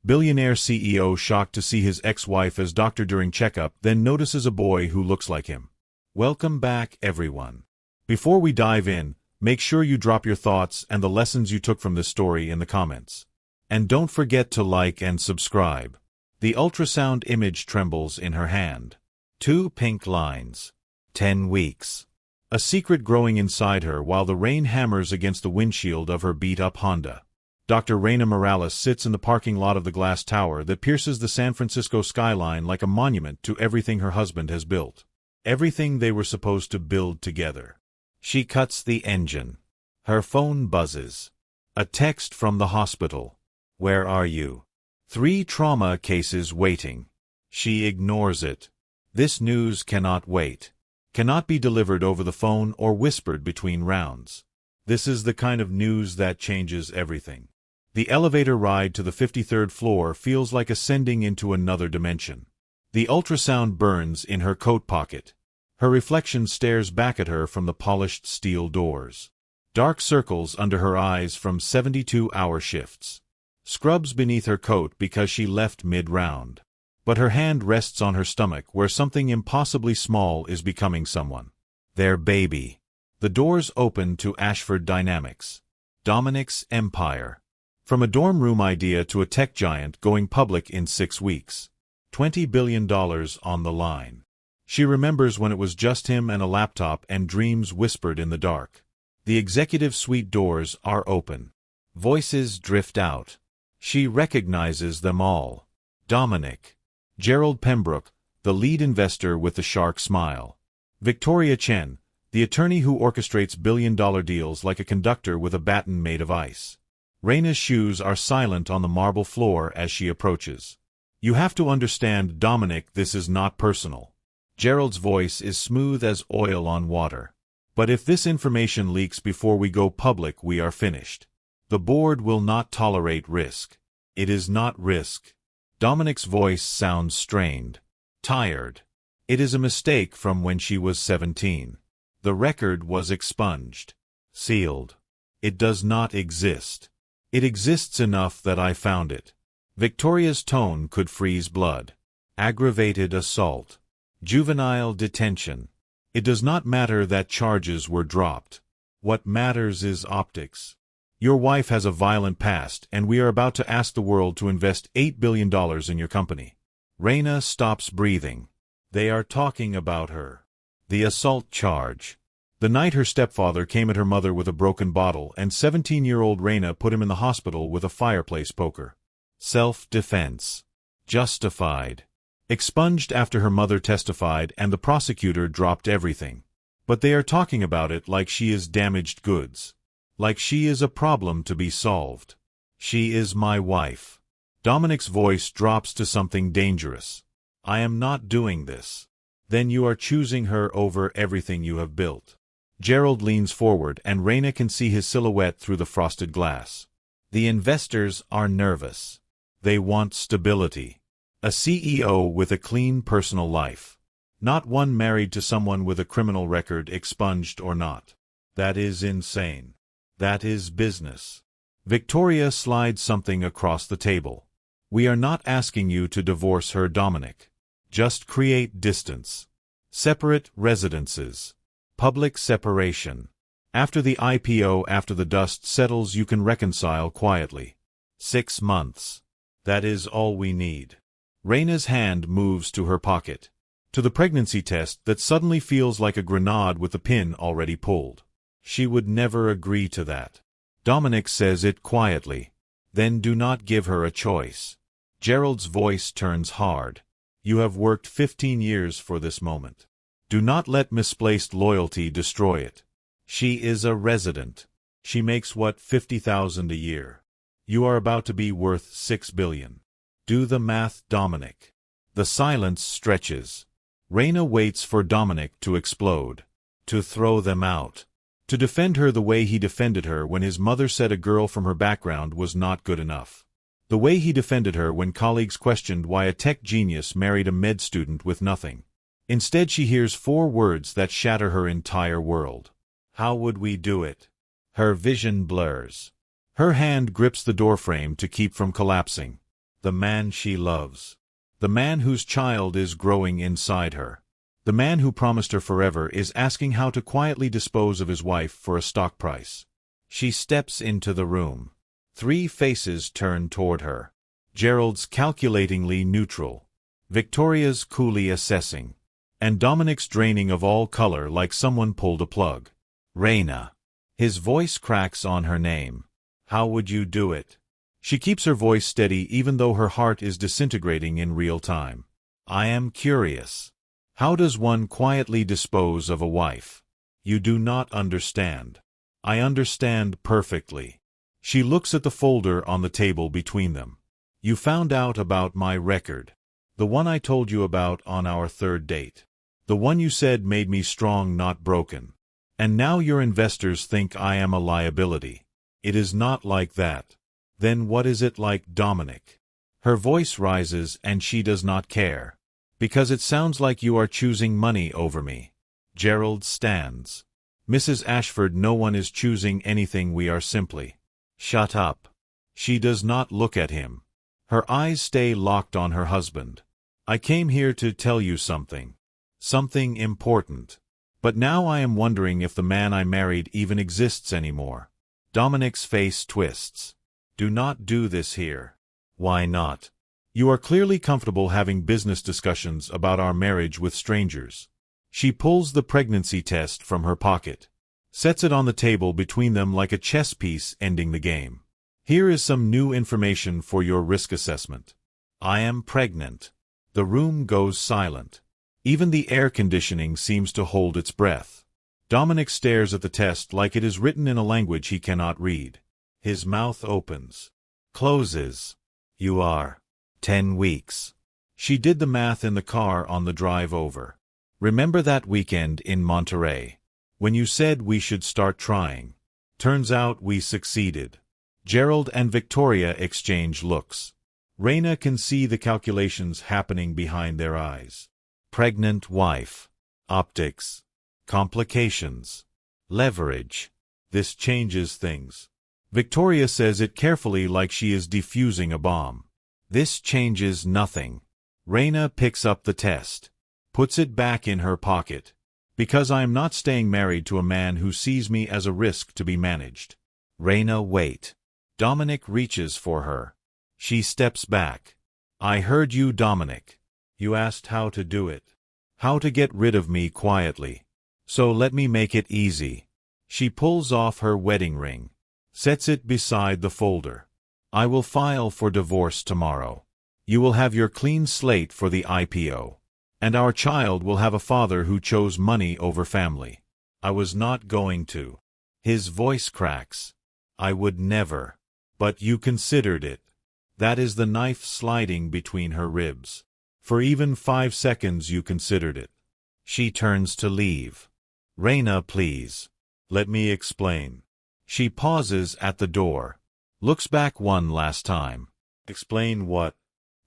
Billionaire CEO shocked to see his ex-wife as doctor during checkup, then notices a boy who looks like him. Welcome back, everyone. Before we dive in, make sure you drop your thoughts and the lessons you took from this story in the comments. And don't forget to like and subscribe. The ultrasound image trembles in her hand. 2 pink lines. 10 weeks. A secret growing inside her while the rain hammers against the windshield of her beat-up Honda. Dr. Reina Morales sits in the parking lot of the glass tower that pierces the San Francisco skyline like a monument to everything her husband has built. Everything they were supposed to build together. She cuts the engine. Her phone buzzes. A text from the hospital. Where are you? 3 trauma cases waiting. She ignores it. This news cannot wait. Cannot be delivered over the phone or whispered between rounds. This is the kind of news that changes everything. The elevator ride to the 53rd floor feels like ascending into another dimension. The ultrasound burns in her coat pocket. Her reflection stares back at her from the polished steel doors. Dark circles under her eyes from 72-hour shifts. Scrubs beneath her coat because she left mid-round. But her hand rests on her stomach where something impossibly small is becoming someone. Their baby. The doors open to Ashford Dynamics. Dominic's empire. From a dorm room idea to a tech giant going public in 6 weeks. $20 billion on the line. She remembers when it was just him and a laptop and dreams whispered in the dark. The executive suite doors are open. Voices drift out. She recognizes them all. Dominic. Gerald Pembroke, the lead investor with the shark smile. Victoria Chen, the attorney who orchestrates billion-dollar deals like a conductor with a baton made of ice. Reina's shoes are silent on the marble floor as she approaches. You have to understand, Dominic, this is not personal. Gerald's voice is smooth as oil on water. But if this information leaks before we go public, we are finished. The board will not tolerate risk. It is not risk. Dominic's voice sounds strained. Tired. It is a mistake from when she was 17. The record was expunged. Sealed. It does not exist. It exists enough that I found it. Victoria's tone could freeze blood. Aggravated assault. Juvenile detention. It does not matter that charges were dropped. What matters is optics. Your wife has a violent past, and we are about to ask the world to invest $8 billion in your company. Reina stops breathing. They are talking about her. The assault charge. The night her stepfather came at her mother with a broken bottle and 17-year-old Reina put him in the hospital with a fireplace poker. Self-defense. Justified. Expunged after her mother testified and the prosecutor dropped everything. But they are talking about it like she is damaged goods. Like she is a problem to be solved. She is my wife. Dominic's voice drops to something dangerous. I am not doing this. Then you are choosing her over everything you have built. Gerald leans forward and Reina can see his silhouette through the frosted glass. The investors are nervous. They want stability. A CEO with a clean personal life. Not one married to someone with a criminal record, expunged or not. That is insane. That is business. Victoria slides something across the table. We are not asking you to divorce her, Dominic. Just create distance. Separate residences. Public separation. After the IPO, after the dust settles, you can reconcile quietly. 6 months. That is all we need. Reina's hand moves to her pocket. To the pregnancy test that suddenly feels like a grenade with the pin already pulled. She would never agree to that. Dominic says it quietly. Then do not give her a choice. Gerald's voice turns hard. You have worked 15 years for this moment. Do not let misplaced loyalty destroy it. She is a resident. She makes what, $50,000 a year. You are about to be worth $6 billion. Do the math, Dominic. The silence stretches. Reina waits for Dominic to explode. To throw them out. To defend her the way he defended her when his mother said a girl from her background was not good enough. The way he defended her when colleagues questioned why a tech genius married a med student with nothing. Instead she hears 4 words that shatter her entire world. How would we do it? Her vision blurs. Her hand grips the doorframe to keep from collapsing. The man she loves. The man whose child is growing inside her. The man who promised her forever is asking how to quietly dispose of his wife for a stock price. She steps into the room. 3 faces turn toward her. Gerald's calculatingly neutral. Victoria's coolly assessing. And Dominic's draining of all color like someone pulled a plug. Raina. His voice cracks on her name. How would you do it? She keeps her voice steady even though her heart is disintegrating in real time. I am curious. How does one quietly dispose of a wife? You do not understand. I understand perfectly. She looks at the folder on the table between them. You found out about my record. The one I told you about on our 3rd date. The one you said made me strong, not broken. And now your investors think I am a liability. It is not like that. Then what is it like, Dominic? Her voice rises and she does not care. Because it sounds like you are choosing money over me. Gerald stands. Mrs. Ashford, no one is choosing anything, we are simply. Shut up. She does not look at him. Her eyes stay locked on her husband. I came here to tell you something. Something important. But now I am wondering if the man I married even exists anymore. Dominic's face twists. Do not do this here. Why not? You are clearly comfortable having business discussions about our marriage with strangers. She pulls the pregnancy test from her pocket. Sets it on the table between them like a chess piece ending the game. Here is some new information for your risk assessment. I am pregnant. The room goes silent. Even the air conditioning seems to hold its breath. Dominic stares at the test like it is written in a language he cannot read. His mouth opens. Closes. You are 10 weeks. She did the math in the car on the drive over. Remember that weekend in Monterey? When you said we should start trying. Turns out we succeeded. Gerald and Victoria exchange looks. Raina can see the calculations happening behind their eyes. Pregnant wife. Optics. Complications. Leverage. This changes things. Victoria says it carefully like she is defusing a bomb. This changes nothing. Raina picks up the test. Puts it back in her pocket. Because I am not staying married to a man who sees me as a risk to be managed. Raina, wait. Dominic reaches for her. She steps back. I heard you, Dominic. You asked how to do it. How to get rid of me quietly. So let me make it easy. She pulls off her wedding ring. Sets it beside the folder. I will file for divorce tomorrow. You will have your clean slate for the IPO. And our child will have a father who chose money over family. I was not going to. His voice cracks. I would never. But you considered it. That is the knife sliding between her ribs. For even 5 seconds you considered it. She turns to leave. Raina, please. Let me explain. She pauses at the door. Looks back one last time. Explain what?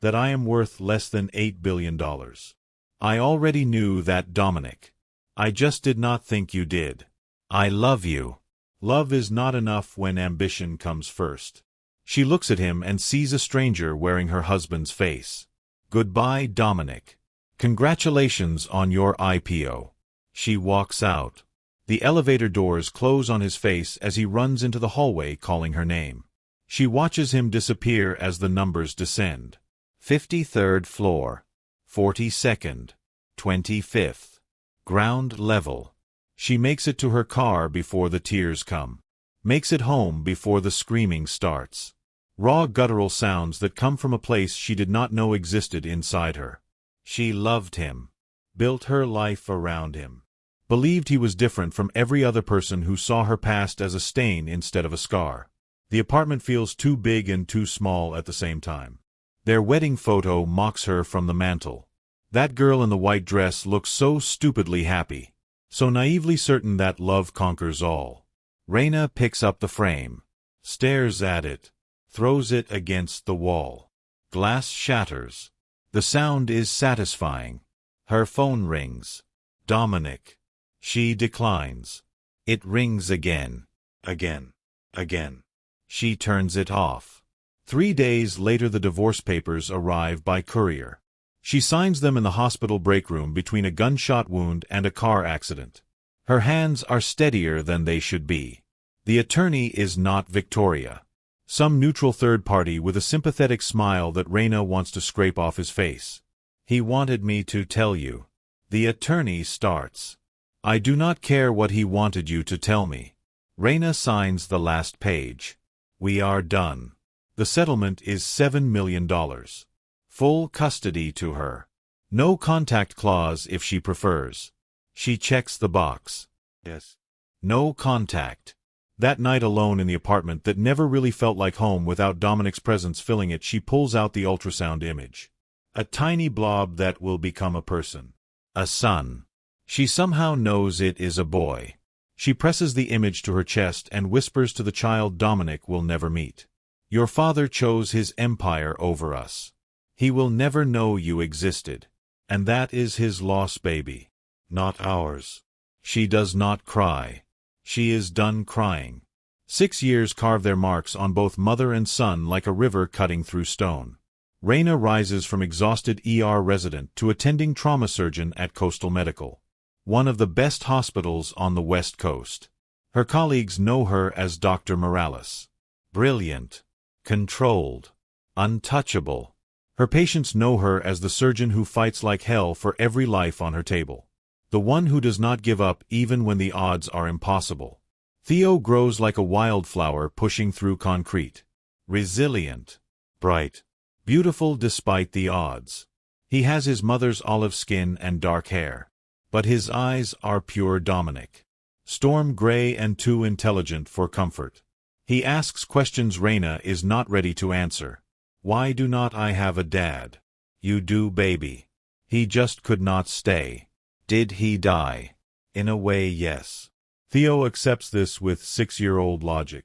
That I am worth less than $8 billion. I already knew that, Dominic. I just did not think you did. I love you. Love is not enough when ambition comes first. She looks at him and sees a stranger wearing her husband's face. Goodbye, Dominic. Congratulations on your IPO. She walks out. The elevator doors close on his face as he runs into the hallway calling her name. She watches him disappear as the numbers descend. 53rd floor. 42nd. 25th. Ground level. She makes it to her car before the tears come. Makes it home before the screaming starts. Raw guttural sounds that come from a place she did not know existed inside her. She loved him. Built her life around him. Believed he was different from every other person who saw her past as a stain instead of a scar. The apartment feels too big and too small at the same time. Their wedding photo mocks her from the mantel. That girl in the white dress looks so stupidly happy. So naively certain that love conquers all. Raina picks up the frame. Stares at it. Throws it against the wall. Glass shatters. The sound is satisfying. Her phone rings. Dominic. She declines. It rings again. Again. Again. She turns it off. 3 days later the divorce papers arrive by courier. She signs them in the hospital break room between a gunshot wound and a car accident. Her hands are steadier than they should be. The attorney is not Victoria. Some neutral third party with a sympathetic smile that Raina wants to scrape off his face. He wanted me to tell you. The attorney starts. I do not care what he wanted you to tell me. Raina signs the last page. We are done. The settlement is $7 million. Full custody to her. No contact clause if she prefers. She checks the box. Yes. No contact. That night alone in the apartment that never really felt like home without Dominic's presence filling it, she pulls out the ultrasound image. A tiny blob that will become a person. A son. She somehow knows it is a boy. She presses the image to her chest and whispers to the child Dominic will never meet. Your father chose his empire over us. He will never know you existed. And that is his loss, baby. Not ours. She does not cry. She is done crying. 6 years carve their marks on both mother and son like a river cutting through stone. Raina rises from exhausted ER resident to attending trauma surgeon at Coastal Medical, one of the best hospitals on the West Coast. Her colleagues know her as Dr. Morales. Brilliant. Controlled. Untouchable. Her patients know her as the surgeon who fights like hell for every life on her table. The one who does not give up even when the odds are impossible. Theo grows like a wildflower pushing through concrete. Resilient. Bright. Beautiful despite the odds. He has his mother's olive skin and dark hair. But his eyes are pure Dominic. Storm gray and too intelligent for comfort. He asks questions Raina is not ready to answer. Why do not I have a dad? You do, baby. He just could not stay. Did he die? In a way, yes. Theo accepts this with 6-year-old logic.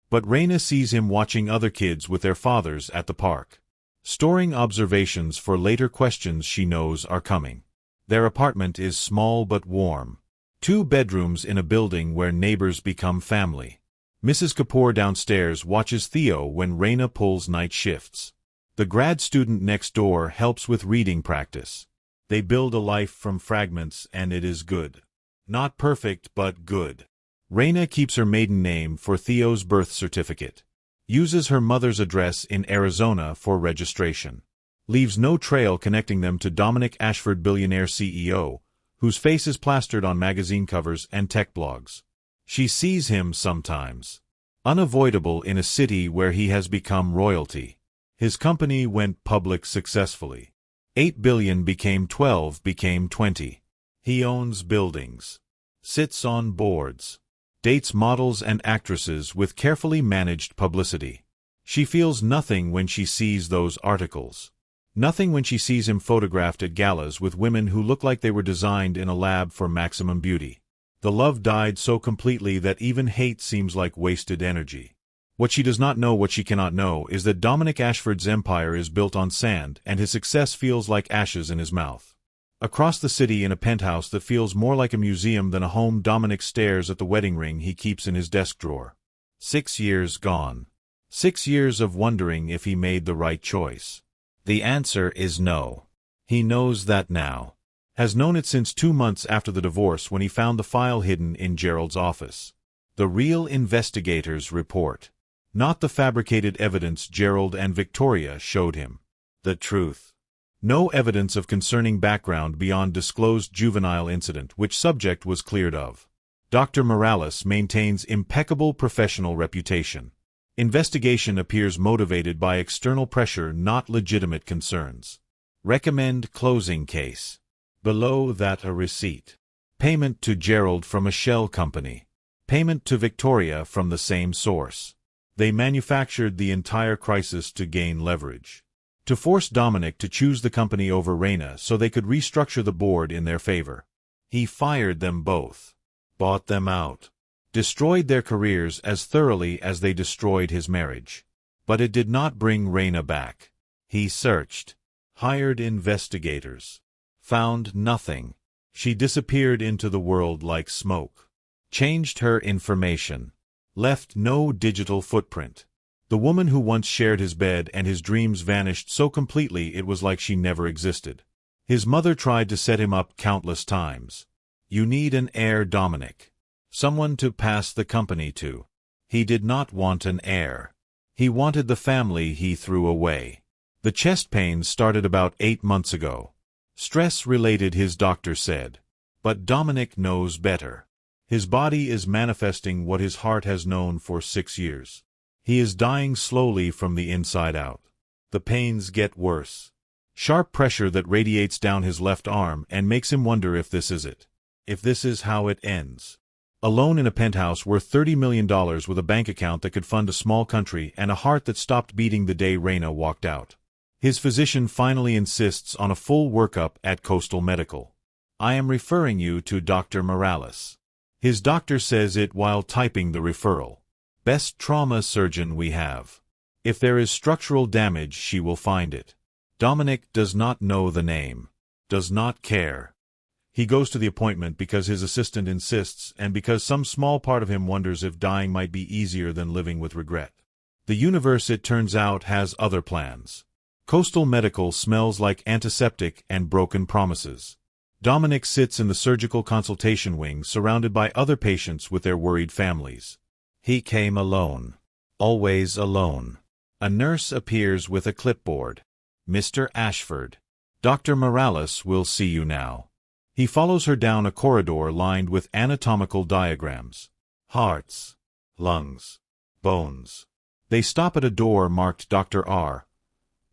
But Raina sees him watching other kids with their fathers at the park. Storing observations for later questions she knows are coming. Their apartment is small but warm. 2 bedrooms in a building where neighbors become family. Mrs. Kapoor downstairs watches Theo when Raina pulls night shifts. The grad student next door helps with reading practice. They build a life from fragments and it is good. Not perfect, but good. Raina keeps her maiden name for Theo's birth certificate. Uses her mother's address in Arizona for registration. Leaves no trail connecting them to Dominic Ashford, Billionaire CEO, whose face is plastered on magazine covers and tech blogs. She sees him sometimes. Unavoidable in a city where he has become royalty. His company went public successfully. 8 billion became 12, became 20. He owns buildings. Sits on boards. Dates models and actresses with carefully managed publicity. She feels nothing when she sees those articles. Nothing when she sees him photographed at galas with women who look like they were designed in a lab for maximum beauty. The love died so completely that even hate seems like wasted energy. What she does not know, what she cannot know, is that Dominic Ashford's empire is built on sand and his success feels like ashes in his mouth. Across the city in a penthouse that feels more like a museum than a home, Dominic stares at the wedding ring he keeps in his desk drawer. 6 years gone. 6 years of wondering if he made the right choice. The answer is no. He knows that now. Has known it since 2 months after the divorce when he found the file hidden in Gerald's office. The real investigators report. Not the fabricated evidence Gerald and Victoria showed him. The truth. No evidence of concerning background beyond disclosed juvenile incident which subject was cleared of. Dr. Morales maintains impeccable professional reputation. Investigation appears motivated by external pressure, not legitimate concerns. Recommend closing case. Below that a receipt. Payment to Gerald from a shell company. Payment to Victoria from the same source. They manufactured the entire crisis to gain leverage. To force Dominic to choose the company over Raina so they could restructure the board in their favor. He fired them both. Bought them out. Destroyed their careers as thoroughly as they destroyed his marriage. But it did not bring Raina back. He searched. Hired investigators. Found nothing. She disappeared into the world like smoke. Changed her information. Left no digital footprint. The woman who once shared his bed and his dreams vanished so completely it was like she never existed. His mother tried to set him up countless times. You need an heir, Dominic. Someone to pass the company to. He did not want an heir. He wanted the family he threw away. The chest pains started about 8 months ago. Stress-related, his doctor said. But Dominic knows better. His body is manifesting what his heart has known for 6 years. He is dying slowly from the inside out. The pains get worse. Sharp pressure that radiates down his left arm and makes him wonder if this is it. If this is how it ends. Alone in a penthouse worth $30 million with a bank account that could fund a small country and a heart that stopped beating the day Raina walked out. His physician finally insists on a full workup at Coastal Medical. I am referring you to Dr. Morales. His doctor says it while typing the referral. Best trauma surgeon we have. If there is structural damage, she will find it. Dominic does not know the name. Does not care. He goes to the appointment because his assistant insists and because some small part of him wonders if dying might be easier than living with regret. The universe, it turns out, has other plans. Coastal Medical smells like antiseptic and broken promises. Dominic sits in the surgical consultation wing surrounded by other patients with their worried families. He came alone. Always alone. A nurse appears with a clipboard. Mr. Ashford. Dr. Morales will see you now. He follows her down a corridor lined with anatomical diagrams. Hearts. Lungs. Bones. They stop at a door marked Dr. R.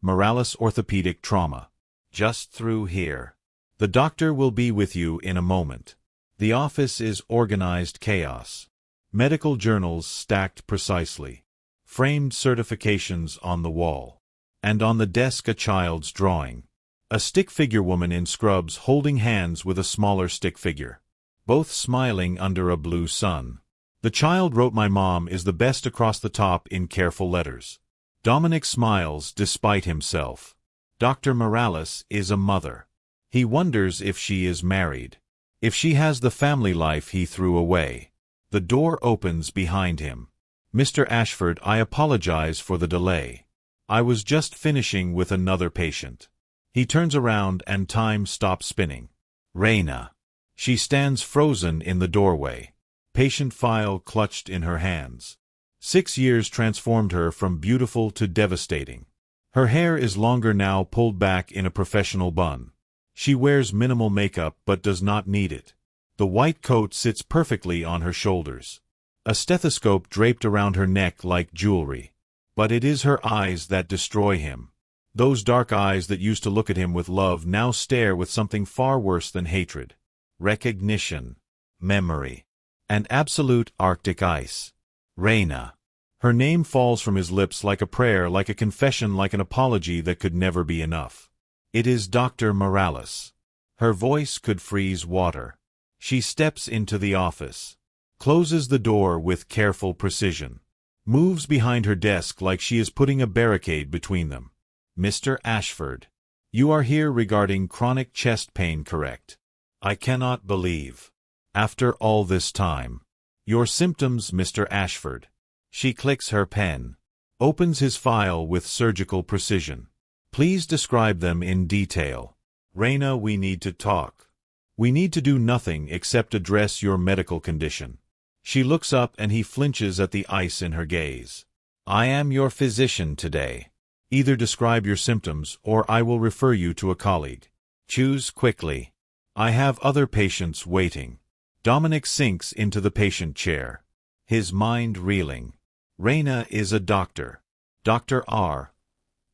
Morales Orthopedic Trauma. Just through here. The doctor will be with you in a moment. The office is organized chaos. Medical journals stacked precisely. Framed certifications on the wall. And on the desk a child's drawing. A stick figure woman in scrubs holding hands with a smaller stick figure. Both smiling under a blue sun. The child wrote, "My mom is the best," across the top in careful letters. Dominic smiles despite himself. Dr. Morales is a mother. He wonders if she is married. If she has the family life he threw away. The door opens behind him. Mr. Ashford, I apologize for the delay. I was just finishing with another patient. He turns around and time stops spinning. Raina. She stands frozen in the doorway. Patient file clutched in her hands. 6 years transformed her from beautiful to devastating. Her hair is longer now, pulled back in a professional bun. She wears minimal makeup but does not need it. The white coat sits perfectly on her shoulders. A stethoscope draped around her neck like jewelry. But it is her eyes that destroy him. Those dark eyes that used to look at him with love now stare with something far worse than hatred. Recognition. Memory. And absolute Arctic ice. Raina. Her name falls from his lips like a prayer, like a confession, like an apology that could never be enough. It is Dr. Morales. Her voice could freeze water. She steps into the office. Closes the door with careful precision. Moves behind her desk like she is putting a barricade between them. Mr. Ashford. You are here regarding chronic chest pain, correct? I cannot believe. After all this time. Your symptoms, Mr. Ashford. She clicks her pen. Opens his file with surgical precision. Please describe them in detail. Raina, we need to talk. We need to do nothing except address your medical condition. She looks up and he flinches at the ice in her gaze. I am your physician today. Either describe your symptoms or I will refer you to a colleague. Choose quickly. I have other patients waiting. Dominic sinks into the patient chair. His mind reeling. Raina is a doctor. Dr. R.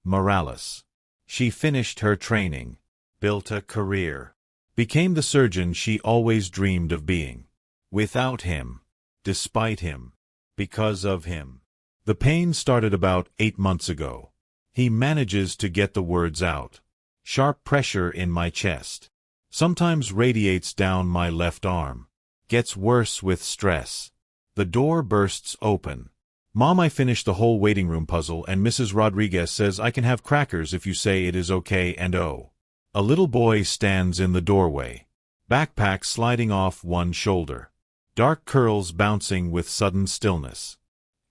Morales. She finished her training. Built a career. Became the surgeon she always dreamed of being. Without him. Despite him. Because of him. The pain started about 8 months ago. He manages to get the words out. Sharp pressure in my chest. Sometimes radiates down my left arm. Gets worse with stress. The door bursts open. Mom, I finished the whole waiting room puzzle and Mrs. Rodriguez says I can have crackers if you say it is okay and oh. A little boy stands in the doorway. Backpack sliding off one shoulder. Dark curls bouncing with sudden stillness.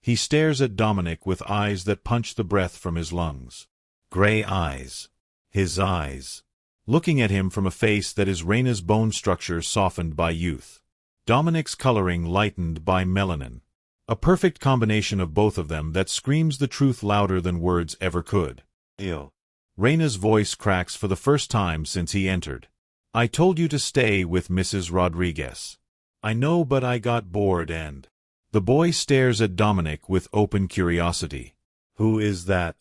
He stares at Dominic with eyes that punch the breath from his lungs. Gray eyes. His eyes. Looking at him from a face that is Raina's bone structure softened by youth. Dominic's coloring lightened by melanin. A perfect combination of both of them that screams the truth louder than words ever could. Ew. Raina's voice cracks for the first time since he entered. I told you to stay with Mrs. Rodriguez. I know, but I got bored and... The boy stares at Dominic with open curiosity. Who is that?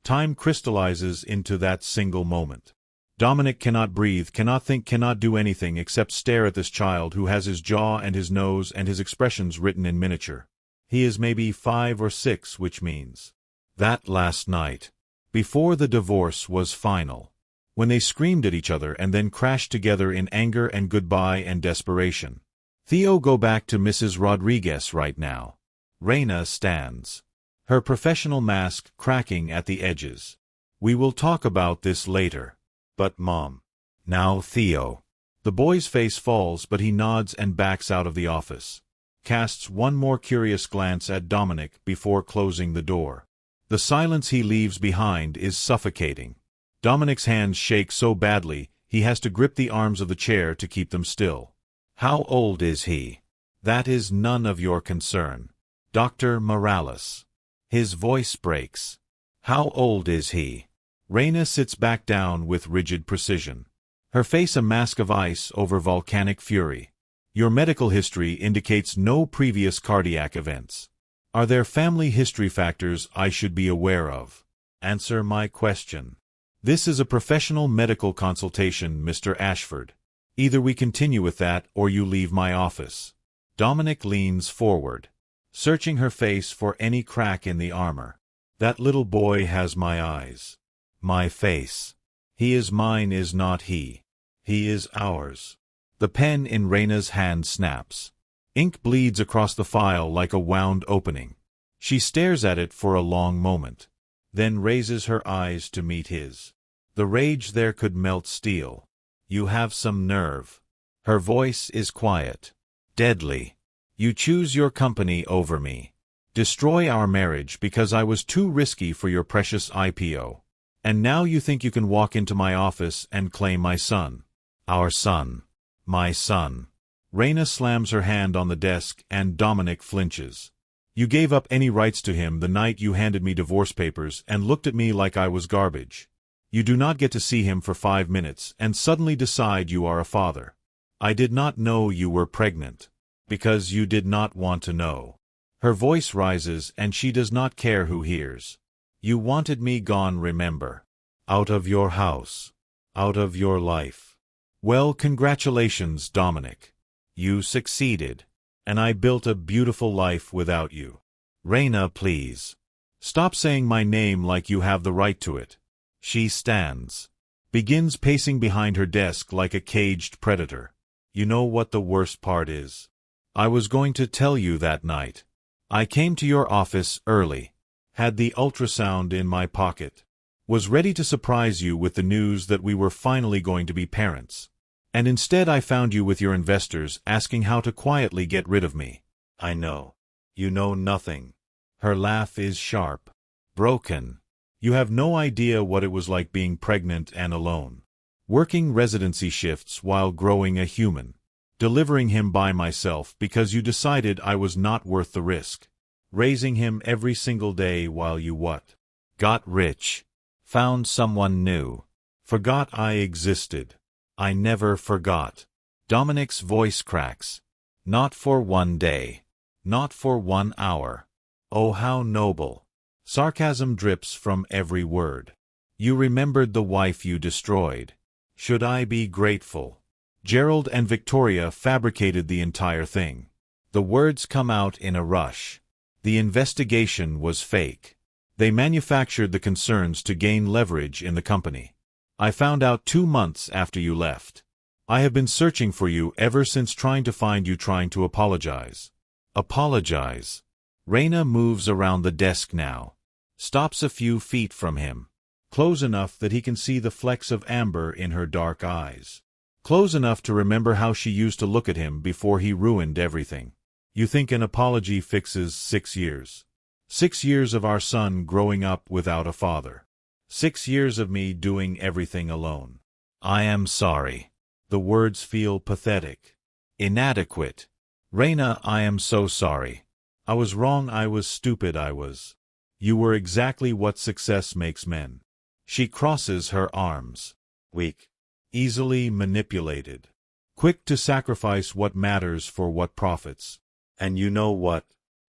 Time crystallizes into that single moment. Dominic cannot breathe, cannot think, cannot do anything except stare at this child who has his jaw and his nose and his expressions written in miniature. He is maybe 5 or 6, which means that last night, before the divorce was final, when they screamed at each other and then crashed together in anger and goodbye and desperation. Theo, go back to Mrs. Rodriguez right now. Raina stands, her professional mask cracking at the edges. We will talk about this later. But Mom. Now Theo. The boy's face falls, but he nods and backs out of the office. Casts one more curious glance at Dominic before closing the door. The silence he leaves behind is suffocating. Dominic's hands shake so badly, he has to grip the arms of the chair to keep them still. How old is he? That is none of your concern. Dr. Morales. His voice breaks. How old is he? Raina sits back down with rigid precision. Her face a mask of ice over volcanic fury. Your medical history indicates no previous cardiac events. Are there family history factors I should be aware of? Answer my question. This is a professional medical consultation, Mr. Ashford. Either we continue with that or you leave my office. Dominic leans forward, searching her face for any crack in the armor. That little boy has my eyes. My face. He is mine, is not he. He is ours. The pen in Raina's hand snaps. Ink bleeds across the file like a wound opening. She stares at it for a long moment, then raises her eyes to meet his. The rage there could melt steel. You have some nerve. Her voice is quiet. Deadly. You choose your company over me. Destroy our marriage because I was too risky for your precious IPO. And now you think you can walk into my office and claim my son. Our son. My son. Raina slams her hand on the desk and Dominic flinches. You gave up any rights to him the night you handed me divorce papers and looked at me like I was garbage. You do not get to see him for 5 minutes and suddenly decide you are a father. I did not know you were pregnant. Because you did not want to know. Her voice rises and she does not care who hears. You wanted me gone, remember. Out of your house. Out of your life. Well, congratulations, Dominic. You succeeded. And I built a beautiful life without you. Raina, please. Stop saying my name like you have the right to it. She stands. Begins pacing behind her desk like a caged predator. You know what the worst part is? I was going to tell you that night. I came to your office early. Had the ultrasound in my pocket. Was ready to surprise you with the news that we were finally going to be parents. And instead I found you with your investors asking how to quietly get rid of me. I know. You know nothing. Her laugh is sharp. Broken. You have no idea what it was like being pregnant and alone. Working residency shifts while growing a human. Delivering him by myself because you decided I was not worth the risk. Raising him every single day while you what? Got rich. Found someone new. Forgot I existed. I never forgot. Dominic's voice cracks. Not for 1 day. Not for 1 hour. Oh, how noble. Sarcasm drips from every word. You remembered the wife you destroyed. Should I be grateful? Gerald and Victoria fabricated the entire thing. The words come out in a rush. The investigation was fake. They manufactured the concerns to gain leverage in the company. I found out 2 months after you left. I have been searching for you ever since, trying to find you, trying to apologize. Apologize. Raina moves around the desk now. Stops a few feet from him. Close enough that he can see the flecks of amber in her dark eyes. Close enough to remember how she used to look at him before he ruined everything. You think an apology fixes 6 years? 6 years of our son growing up without a father. 6 years of me doing everything alone. I am sorry. The words feel pathetic. Inadequate. Reina, I am so sorry. I was wrong, I was stupid, I was. You were exactly what success makes men. She crosses her arms. Weak. Easily manipulated. Quick to sacrifice what matters for what profits. And you know what?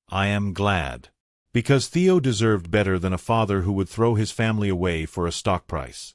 I am glad. Because Theo deserved better than a father who would throw his family away for a stock price.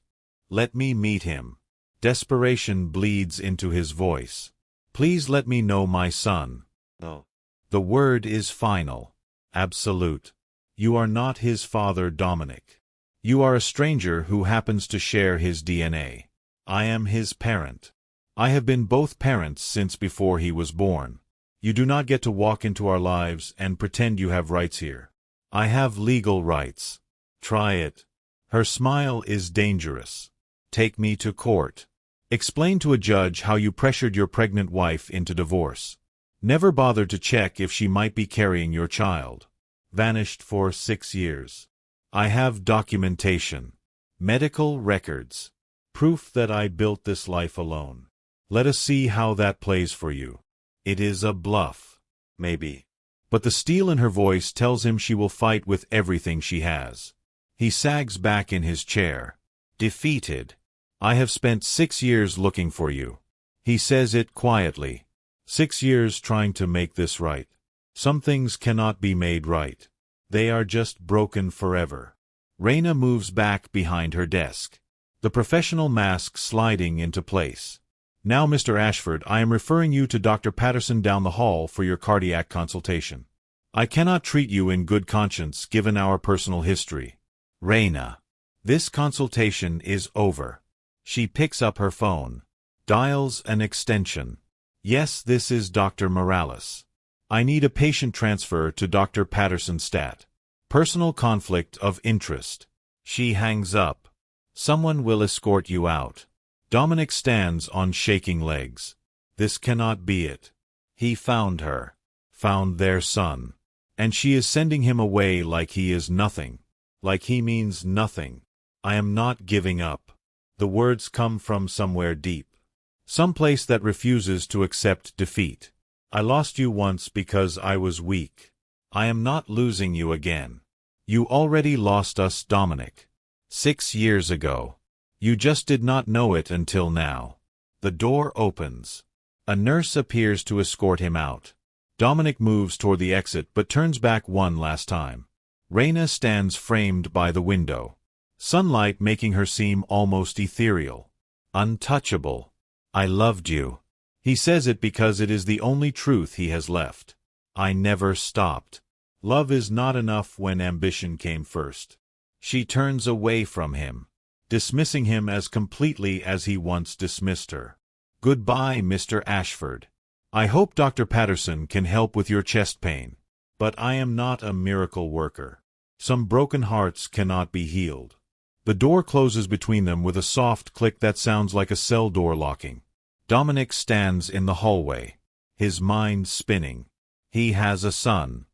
Let me meet him. Desperation bleeds into his voice. Please let me know my son. No. The word is final. Absolute. You are not his father, Dominic. You are a stranger who happens to share his DNA. I am his parent. I have been both parents since before he was born. You do not get to walk into our lives and pretend you have rights here. I have legal rights. Try it. Her smile is dangerous. Take me to court. Explain to a judge how you pressured your pregnant wife into divorce. Never bothered to check if she might be carrying your child. Vanished for 6 years. I have documentation. Medical records. Proof that I built this life alone. Let us see how that plays for you. It is a bluff. Maybe. But the steel in her voice tells him she will fight with everything she has. He sags back in his chair. Defeated. I have spent 6 years looking for you. He says it quietly. 6 years trying to make this right. Some things cannot be made right. They are just broken forever. Reina moves back behind her desk. The professional mask sliding into place. Now, Mr. Ashford, I am referring you to Dr. Patterson down the hall for your cardiac consultation. I cannot treat you in good conscience given our personal history. Reina. This consultation is over. She picks up her phone. Dials an extension. Yes, this is Dr. Morales. I need a patient transfer to Dr. Patterson stat. Personal conflict of interest. She hangs up. Someone will escort you out. Dominic stands on shaking legs. This cannot be it. He found her. Found their son. And she is sending him away like he is nothing. Like he means nothing. I am not giving up. The words come from somewhere deep. Some place that refuses to accept defeat. I lost you once because I was weak. I am not losing you again. You already lost us, Dominic. 6 years ago. You just did not know it until now. The door opens. A nurse appears to escort him out. Dominic moves toward the exit but turns back one last time. Reina stands framed by the window. Sunlight making her seem almost ethereal. Untouchable. I loved you. He says it because it is the only truth he has left. I never stopped. Love is not enough when ambition came first. She turns away from him, dismissing him as completely as he once dismissed her. Goodbye, Mr. Ashford. I hope Dr. Patterson can help with your chest pain. But I am not a miracle worker. Some broken hearts cannot be healed. The door closes between them with a soft click that sounds like a cell door locking. Dominic stands in the hallway, his mind spinning. He has a son.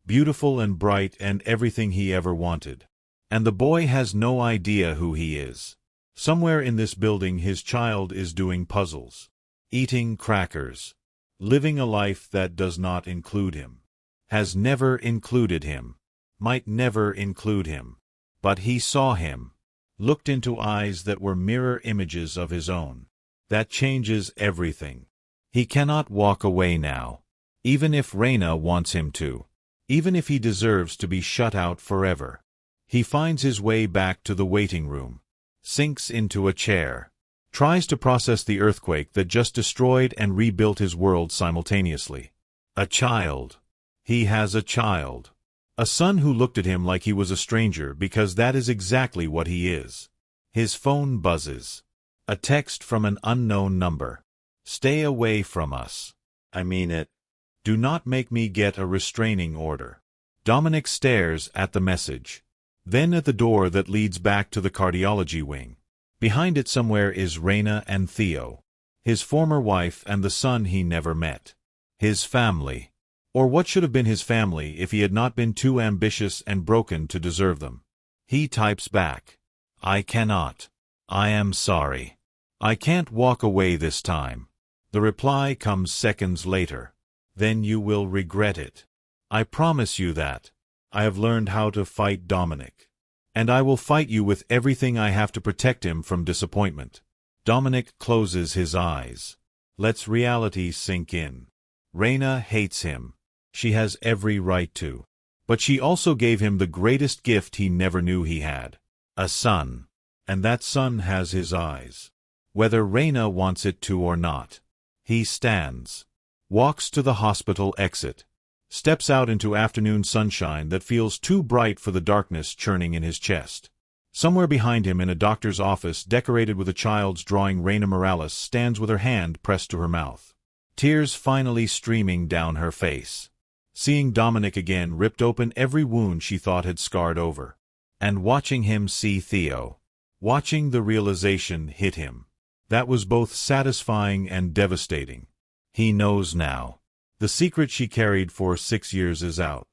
Beautiful and bright and everything he ever wanted. And the boy has no idea who he is. Somewhere in this building his child is doing puzzles, eating crackers, living a life that does not include him, has never included him, might never include him. But he saw him, looked into eyes that were mirror images of his own. That changes everything. He cannot walk away now, even if Reina wants him to, even if he deserves to be shut out forever. He finds his way back to the waiting room, sinks into a chair, tries to process the earthquake that just destroyed and rebuilt his world simultaneously. A child. He has a child. A son who looked at him like he was a stranger because that is exactly what he is. His phone buzzes. A text from an unknown number. Stay away from us. I mean it. Do not make me get a restraining order. Dominic stares at the message. Then at the door that leads back to the cardiology wing. Behind it somewhere is Reina and Theo. His former wife and the son he never met. His family. Or what should have been his family if he had not been too ambitious and broken to deserve them? He types back. I cannot. I am sorry. I can't walk away this time. The reply comes seconds later. Then you will regret it. I promise you that. I have learned how to fight Dominic. And I will fight you with everything I have to protect him from disappointment. Dominic closes his eyes. Lets reality sink in. Raina hates him. She has every right to. But she also gave him the greatest gift he never knew he had. A son. And that son has his eyes. Whether Raina wants it to or not. He stands. Walks to the hospital exit. Steps out into afternoon sunshine that feels too bright for the darkness churning in his chest. Somewhere behind him in a doctor's office decorated with a child's drawing, Raina Morales stands with her hand pressed to her mouth. Tears finally streaming down her face. Seeing Dominic again ripped open every wound she thought had scarred over. And watching him see Theo. Watching the realization hit him. That was both satisfying and devastating. He knows now. The secret she carried for 6 years is out.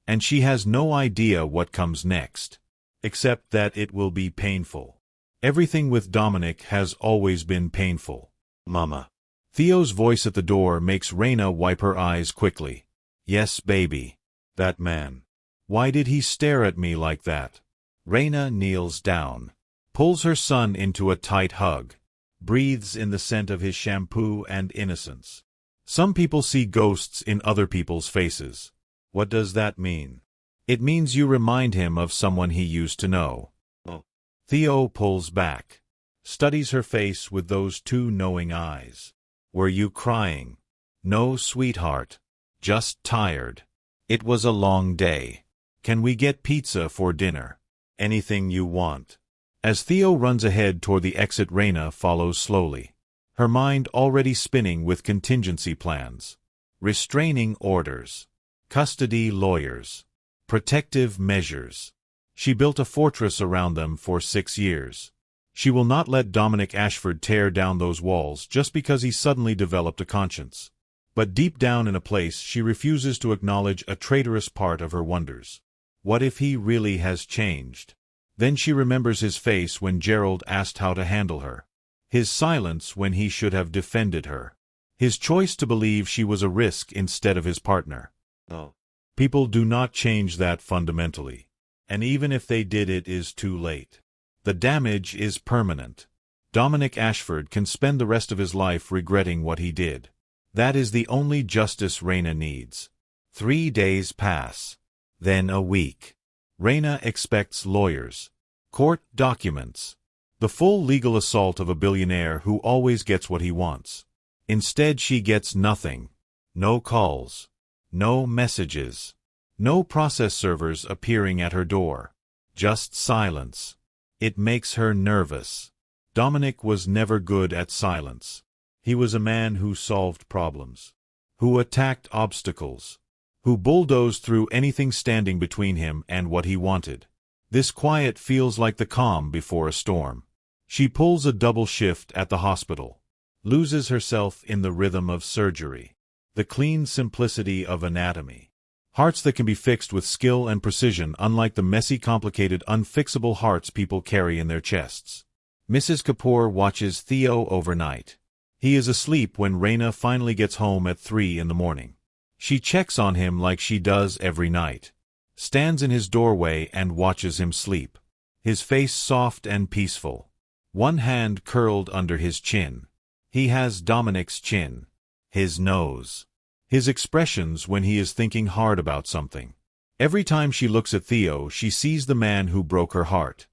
And she has no idea what comes next. Except that it will be painful. Everything with Dominic has always been painful. Mama. Theo's voice at the door makes Raina wipe her eyes quickly. Yes, baby. That man. Why did he stare at me like that? Raina kneels down. Pulls her son into a tight hug. Breathes in the scent of his shampoo and innocence. Some people see ghosts in other people's faces. What does that mean? It means you remind him of someone he used to know. Oh. Theo pulls back. Studies her face with those two knowing eyes. Were you crying? No, sweetheart. Just tired. It was a long day. Can we get pizza for dinner? Anything you want. As Theo runs ahead toward the exit, Raina follows slowly. Her mind already spinning with contingency plans. Restraining orders. Custody lawyers. Protective measures. She built a fortress around them for 6 years. She will not let Dominic Ashford tear down those walls just because he suddenly developed a conscience. But deep down in a place she refuses to acknowledge a traitorous part of her wonders. What if he really has changed? Then she remembers his face when Gerald asked how to handle her. His silence when he should have defended her. His choice to believe she was a risk instead of his partner. No. People do not change that fundamentally. And even if they did, it is too late. The damage is permanent. Dominic Ashford can spend the rest of his life regretting what he did. That is the only justice Raina needs. 3 days pass. Then a week. Raina expects lawyers. Court documents. The full legal assault of a billionaire who always gets what he wants. Instead she gets nothing. No calls. No messages. No process servers appearing at her door. Just silence. It makes her nervous. Dominic was never good at silence. He was a man who solved problems. Who attacked obstacles. Who bulldozed through anything standing between him and what he wanted. This quiet feels like the calm before a storm. She pulls a double shift at the hospital. Loses herself in the rhythm of surgery. The clean simplicity of anatomy. Hearts that can be fixed with skill and precision, unlike the messy, complicated, unfixable hearts people carry in their chests. Mrs. Kapoor watches Theo overnight. He is asleep when Raina finally gets home at 3 in the morning. She checks on him like she does every night. Stands in his doorway and watches him sleep. His face soft and peaceful. One hand curled under his chin. He has Dominic's chin. His nose. His expressions when he is thinking hard about something. Every time she looks at Theo, she sees the man who broke her heart.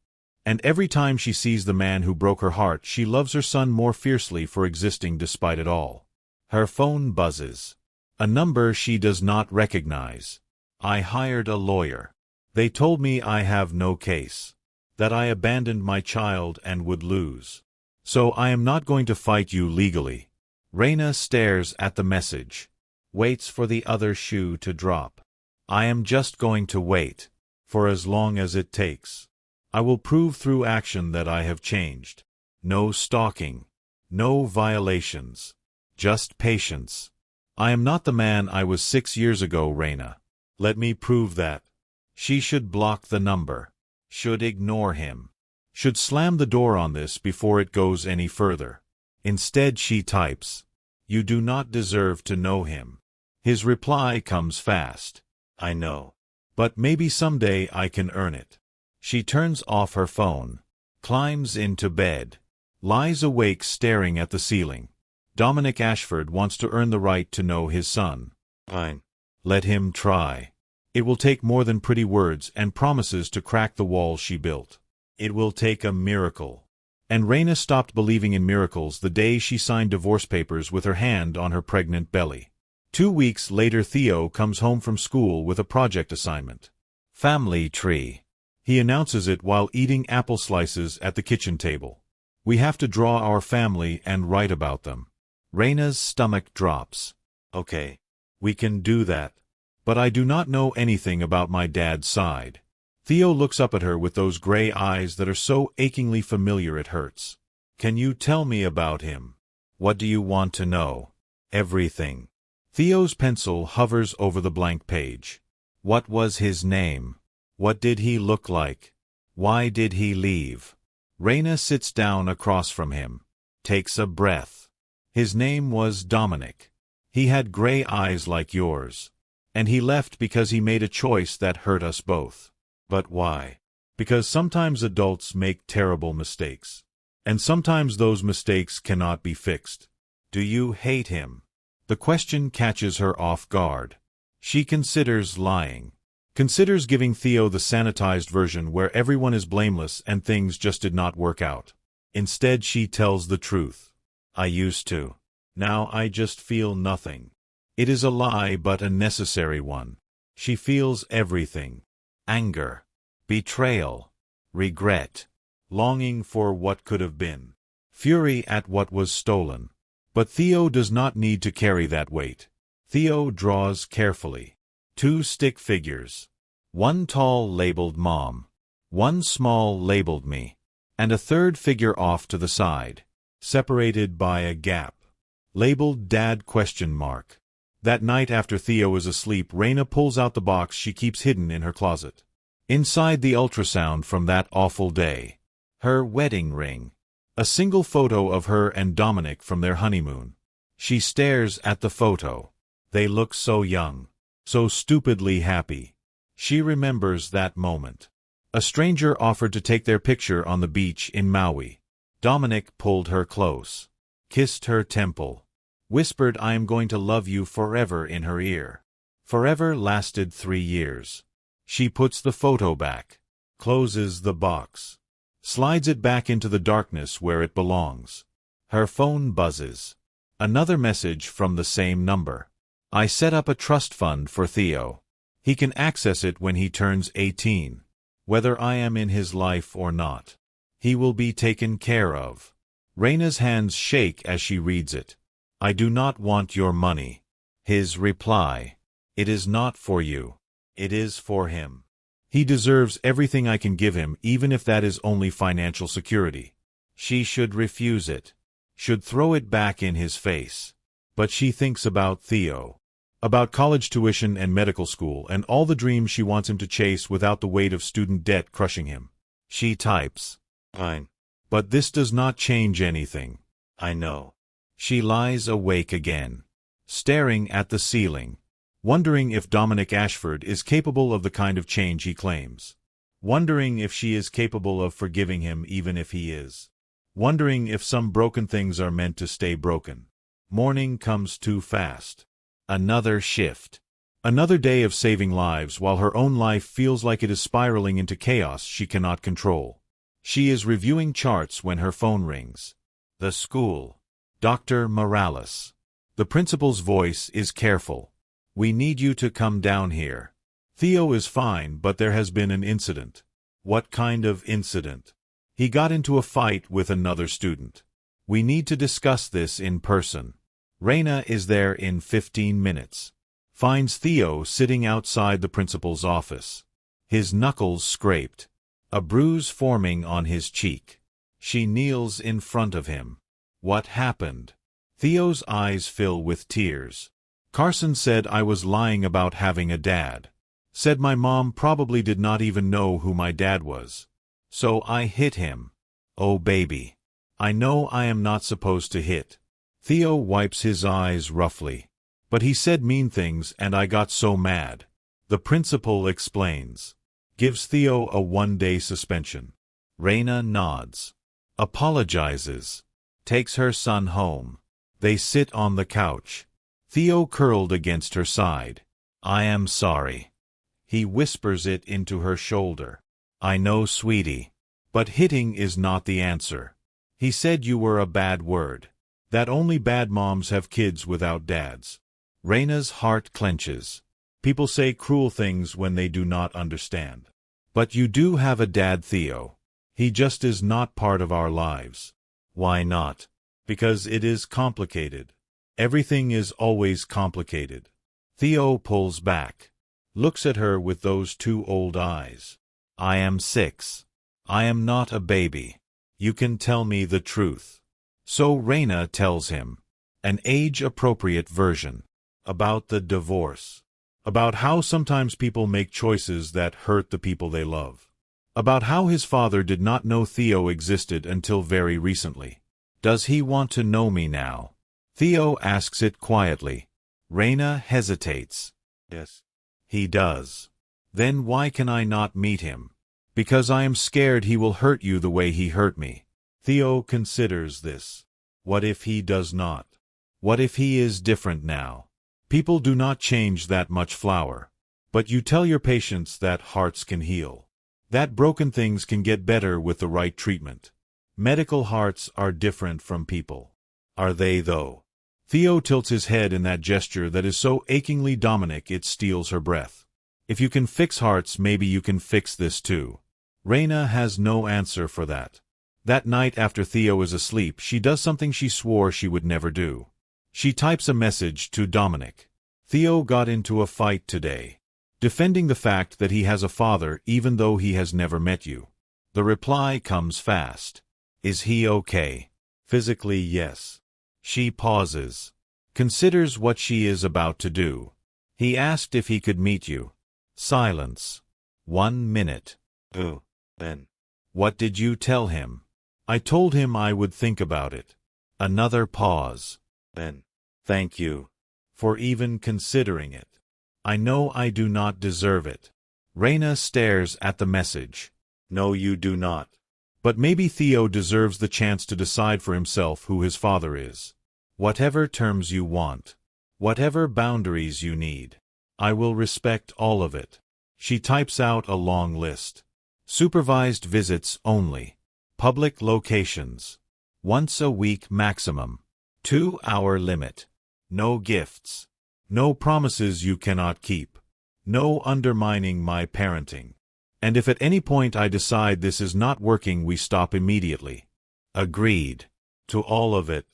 And every time she sees the man who broke her heart, she loves her son more fiercely for existing despite it all. Her phone buzzes. A number she does not recognize. I hired a lawyer. They told me I have no case. That I abandoned my child and would lose. So I am not going to fight you legally. Raina stares at the message. Waits for the other shoe to drop. I am just going to wait. For as long as it takes. I will prove through action that I have changed. No stalking. No violations. Just patience. I am not the man I was 6 years ago, Reina. Let me prove that. She should block the number. Should ignore him. Should slam the door on this before it goes any further. Instead she types, "You do not deserve to know him." His reply comes fast. "I know. But maybe someday I can earn it." She turns off her phone, climbs into bed, lies awake staring at the ceiling. Dominic Ashford wants to earn the right to know his son. Fine. Let him try. It will take more than pretty words and promises to crack the wall she built. It will take a miracle. And Reina stopped believing in miracles the day she signed divorce papers with her hand on her pregnant belly. 2 weeks later, Theo comes home from school with a project assignment. Family tree. He announces it while eating apple slices at the kitchen table. We have to draw our family and write about them. Reina's stomach drops. Okay. We can do that. But I do not know anything about my dad's side. Theo looks up at her with those gray eyes that are so achingly familiar it hurts. Can you tell me about him? What do you want to know? Everything. Theo's pencil hovers over the blank page. What was his name? What did he look like? Why did he leave? Reina sits down across from him. Takes a breath. His name was Dominic. He had gray eyes like yours. And he left because he made a choice that hurt us both. But why? Because sometimes adults make terrible mistakes. And sometimes those mistakes cannot be fixed. Do you hate him? The question catches her off guard. She considers lying. Considers giving Theo the sanitized version where everyone is blameless and things just did not work out. Instead she tells the truth. I used to. Now I just feel nothing. It is a lie but a necessary one. She feels everything. Anger. Betrayal. Regret. Longing for what could have been. Fury at what was stolen. But Theo does not need to carry that weight. Theo draws carefully. 2 stick figures. One tall labeled Mom. One small labeled Me. And a third figure off to the side, separated by a gap, labeled Dad ? That night after Theo is asleep, Reina pulls out the box she keeps hidden in her closet. Inside, the ultrasound from that awful day. Her wedding ring. A single photo of her and Dominic from their honeymoon. She stares at the photo. They look so young, so stupidly happy. She remembers that moment. A stranger offered to take their picture on the beach in Maui. Dominic pulled her close, kissed her temple, whispered, "I am going to love you forever," in her ear. Forever lasted 3 years. She puts the photo back, closes the box, slides it back into the darkness where it belongs. Her phone buzzes. Another message from the same number. I set up a trust fund for Theo. He can access it when he turns 18. Whether I am in his life or not, he will be taken care of. Reina's hands shake as she reads it. I do not want your money. His reply. It is not for you. It is for him. He deserves everything I can give him, even if that is only financial security. She should refuse it. Should throw it back in his face. But she thinks about Theo. About college tuition and medical school and all the dreams she wants him to chase without the weight of student debt crushing him. She types. Fine. But this does not change anything. I know. She lies awake again, staring at the ceiling, wondering if Dominic Ashford is capable of the kind of change he claims. Wondering if she is capable of forgiving him even if he is. Wondering if some broken things are meant to stay broken. Morning comes too fast. Another shift. Another day of saving lives while her own life feels like it is spiraling into chaos she cannot control. She is reviewing charts when her phone rings. The school. Dr. Morales. The principal's voice is careful. We need you to come down here. Theo is fine, but there has been an incident. What kind of incident? He got into a fight with another student. We need to discuss this in person. Reina is there in 15 minutes. Finds Theo sitting outside the principal's office. His knuckles scraped. A bruise forming on his cheek. She kneels in front of him. What happened? Theo's eyes fill with tears. Carson said I was lying about having a dad. Said my mom probably did not even know who my dad was. So I hit him. Oh baby. I know I am not supposed to hit. Theo wipes his eyes roughly. But he said mean things and I got so mad. The principal explains. Gives Theo a 1-day suspension. Raina nods. Apologizes. Takes her son home. They sit on the couch. Theo curled against her side. I am sorry. He whispers it into her shoulder. I know, sweetie. But hitting is not the answer. He said you were a bad word. That only bad moms have kids without dads. Raina's heart clenches. People say cruel things when they do not understand. But you do have a dad, Theo. He just is not part of our lives. Why not? Because it is complicated. Everything is always complicated. Theo pulls back. Looks at her with those two old eyes. I am 6. I am not a baby. You can tell me the truth. So Raina tells him. An age-appropriate version. About the divorce. About how sometimes people make choices that hurt the people they love. About how his father did not know Theo existed until very recently. Does he want to know me now? Theo asks it quietly. Raina hesitates. Yes. He does. Then why can I not meet him? Because I am scared he will hurt you the way he hurt me. Theo considers this. What if he does not? What if he is different now? People do not change that much flour. But you tell your patients that hearts can heal. That broken things can get better with the right treatment. Medical hearts are different from people. Are they, though? Theo tilts his head in that gesture that is so achingly Dominic it steals her breath. If you can fix hearts, maybe you can fix this too. Raina has no answer for that. That night after Theo is asleep, she does something she swore she would never do. She types a message to Dominic. Theo got into a fight today. Defending the fact that he has a father even though he has never met you. The reply comes fast. Is he okay? Physically, yes. She pauses. Considers what she is about to do. He asked if he could meet you. Silence. 1 minute. Oh, then. What did you tell him? I told him I would think about it. Another pause. Then. Thank you. For even considering it. I know I do not deserve it. Raina stares at the message. No, you do not. But maybe Theo deserves the chance to decide for himself who his father is. Whatever terms you want. Whatever boundaries you need. I will respect all of it. She types out a long list. Supervised visits only. Public locations. Once a week maximum. 2-hour limit. No gifts. No promises you cannot keep. No undermining my parenting. And if at any point I decide this is not working, we stop immediately. Agreed. To all of it.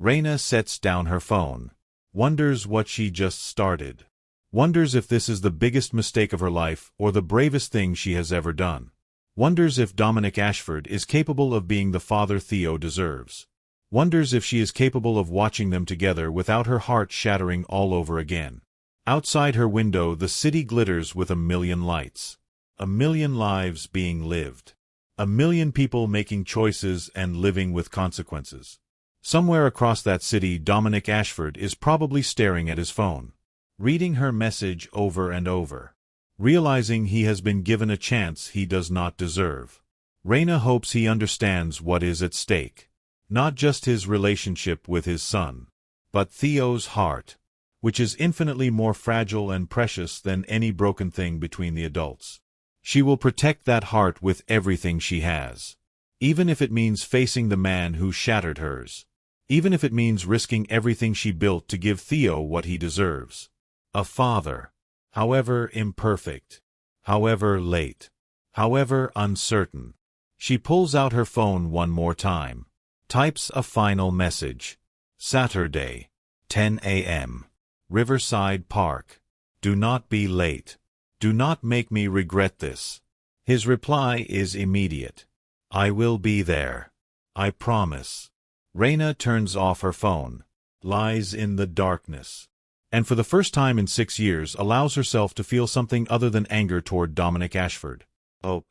Raina sets down her phone. Wonders what she just started. Wonders if this is the biggest mistake of her life or the bravest thing she has ever done. Wonders if Dominic Ashford is capable of being the father Theo deserves. Wonders if she is capable of watching them together without her heart shattering all over again. Outside her window, the city glitters with a million lights. A million lives being lived. A million people making choices and living with consequences. Somewhere across that city, Dominic Ashford is probably staring at his phone. Reading her message over and over. Realizing he has been given a chance he does not deserve. Raina hopes he understands what is at stake. Not just his relationship with his son, but Theo's heart, which is infinitely more fragile and precious than any broken thing between the adults. She will protect that heart with everything she has. Even if it means facing the man who shattered hers. Even if it means risking everything she built to give Theo what he deserves. A father. However imperfect. However late. However uncertain. She pulls out her phone one more time. Types a final message. Saturday. 10 a.m. Riverside Park. Do not be late. Do not make me regret this. His reply is immediate. I will be there. I promise. Raina turns off her phone. Lies in the darkness. and for the first time in 6 years allows herself to feel something other than anger toward Dominic Ashford. Hope.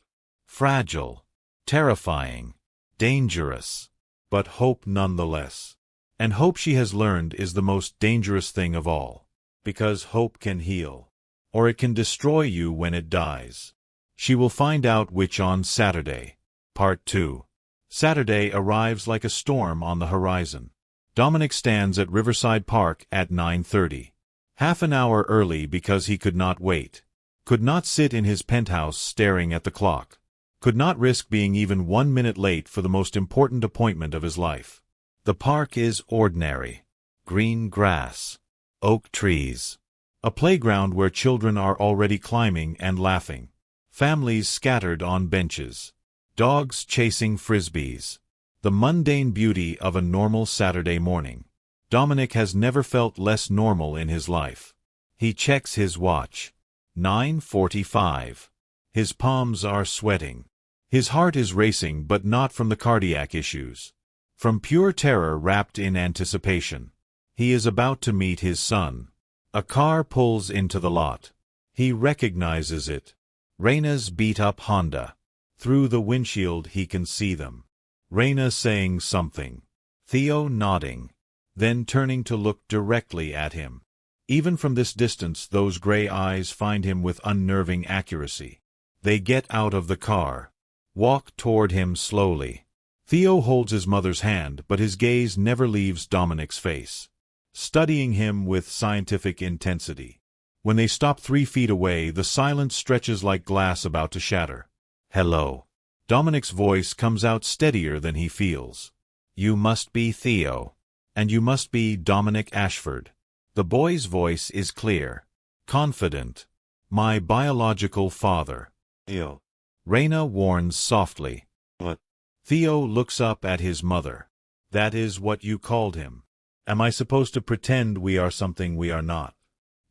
Fragile. Terrifying. Dangerous. But hope nonetheless. And hope, she has learned, is the most dangerous thing of all. Because hope can heal. Or it can destroy you when it dies. She will find out which on Saturday. Part 2. Saturday arrives like a storm on the horizon. Dominic stands at Riverside Park at 9:30. Half an hour early because he could not wait. Could not sit in his penthouse staring at the clock. Could not risk being even 1 minute late for the most important appointment of his life. The park is ordinary. Green grass. Oak trees. A playground where children are already climbing and laughing. Families scattered on benches. Dogs chasing frisbees. The mundane beauty of a normal Saturday morning. Dominic has never felt less normal in his life. He checks his watch. 9:45. His palms are sweating. His heart is racing, but not from the cardiac issues. From pure terror wrapped in anticipation. He is about to meet his son. A car pulls into the lot. He recognizes it. Raina's beat-up Honda. Through the windshield he can see them. Raina saying something. Theo nodding. Then turning to look directly at him. Even from this distance those gray eyes find him with unnerving accuracy. They get out of the car. Walk toward him slowly. Theo holds his mother's hand, but his gaze never leaves Dominic's face. Studying him with scientific intensity. When they stop 3 feet away, the silence stretches like glass about to shatter. Hello. Dominic's voice comes out steadier than he feels. You must be Theo. And you must be Dominic Ashford. The boy's voice is clear. Confident. My biological father. Theo. Raina warns softly. What? Theo looks up at his mother. That is what you called him. Am I supposed to pretend we are something we are not?